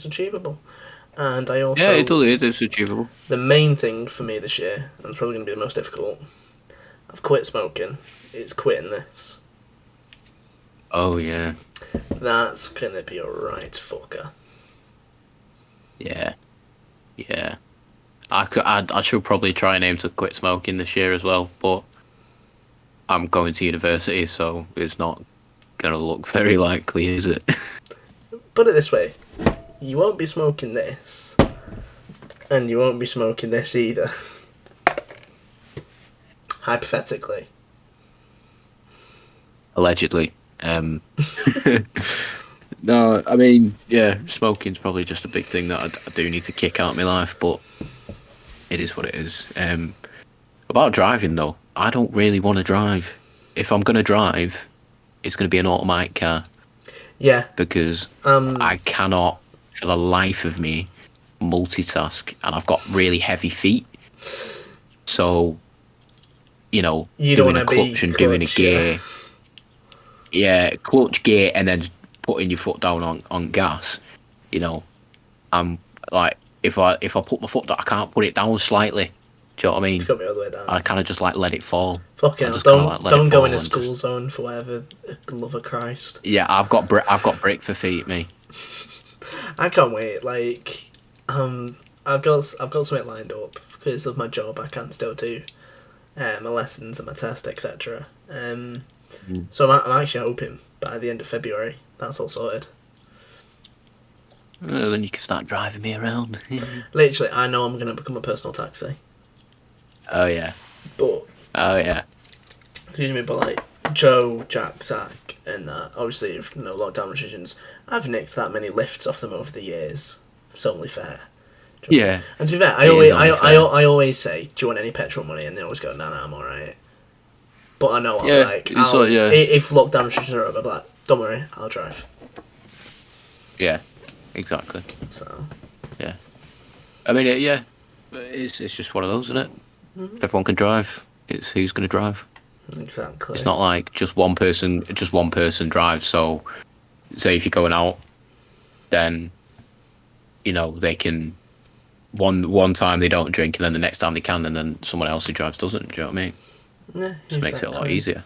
achievable, and I also it is achievable. The main thing for me this year, and it's probably going to be the most difficult. I've quit smoking. It's quitting this. Oh yeah. That's gonna be a right fucker. Yeah. I should probably try and aim to quit smoking this year as well, but I'm going to university, so it's not gonna look very likely, is it? Put it this way, you won't be smoking this, and you won't be smoking this either. Hypothetically. Allegedly. No, I mean, yeah, smoking's probably just a big thing that I do need to kick out of my life, but it is what it is. About driving, though, I don't really want to drive. If I'm going to drive, it's going to be an automatic car. Yeah. Because I cannot, for the life of me, multitask, and I've got really heavy feet. So, doing a clutch and doing a gear. Yeah, clutch, gear, and then putting your foot down on gas. I'm like, if I put my foot down, I can't put it down slightly. Do you know what I mean? It's got to be all the way down. I kind of just like let it fall. Fucking hell, don't go in a school zone for whatever. Love of Christ. Yeah, I've got brick for feet, me. I can't wait. Like, I've got something lined up because of my job. I can still do my lessons and my test, etc. So I'm actually hoping by the end of February that's all sorted. Then you can start driving me around. Literally, I know I'm going to become a personal taxi. Oh yeah. But. Oh yeah. Excuse me, but like Joe, Jack, Zach, and that obviously with no lockdown restrictions, I've nicked that many lifts off them over the years. It's only fair. Yeah. And to be fair, I always say, "Do you want any petrol money?" And they always go, "No, I'm all right." But I know if lockdown restrictions are over, I'm like, "Don't worry, I'll drive." Yeah, exactly. So. Yeah. I mean, it's just one of those, isn't it? Mm-hmm. If everyone can drive, it's who's going to drive. Exactly. It's not like just one person drives. So, say if you're going out, then they can one time they don't drink, and then the next time they can, and then someone else who drives doesn't. Do you know what I mean? Yeah, just makes it a lot easier.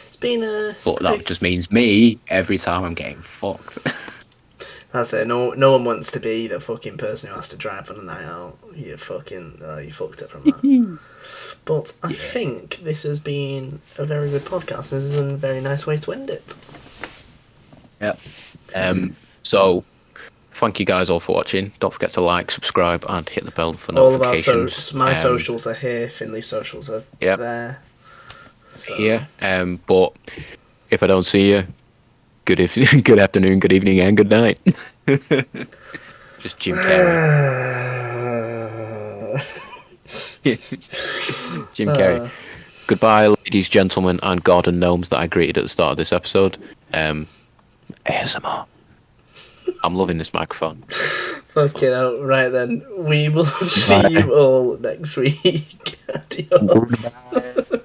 It's been but that just means me every time I'm getting fucked. That's it. No one wants to be the fucking person who has to drive on a night out. You fucked it from that. But I think this has been a very good podcast. This is a very nice way to end it. Yep. So, thank you guys all for watching. Don't forget to like, subscribe, and hit the bell for notifications. My socials are here. Finley's socials are there. So. Here. But if I don't see you, good afternoon, good evening, and good night. Just Jim Carrey. Jim Carrey. Goodbye, ladies, gentlemen, and God and gnomes that I greeted at the start of this episode. ASMR. I'm loving this microphone. Fucking hell. Right then. We will see you all next week. Adios. Goodbye.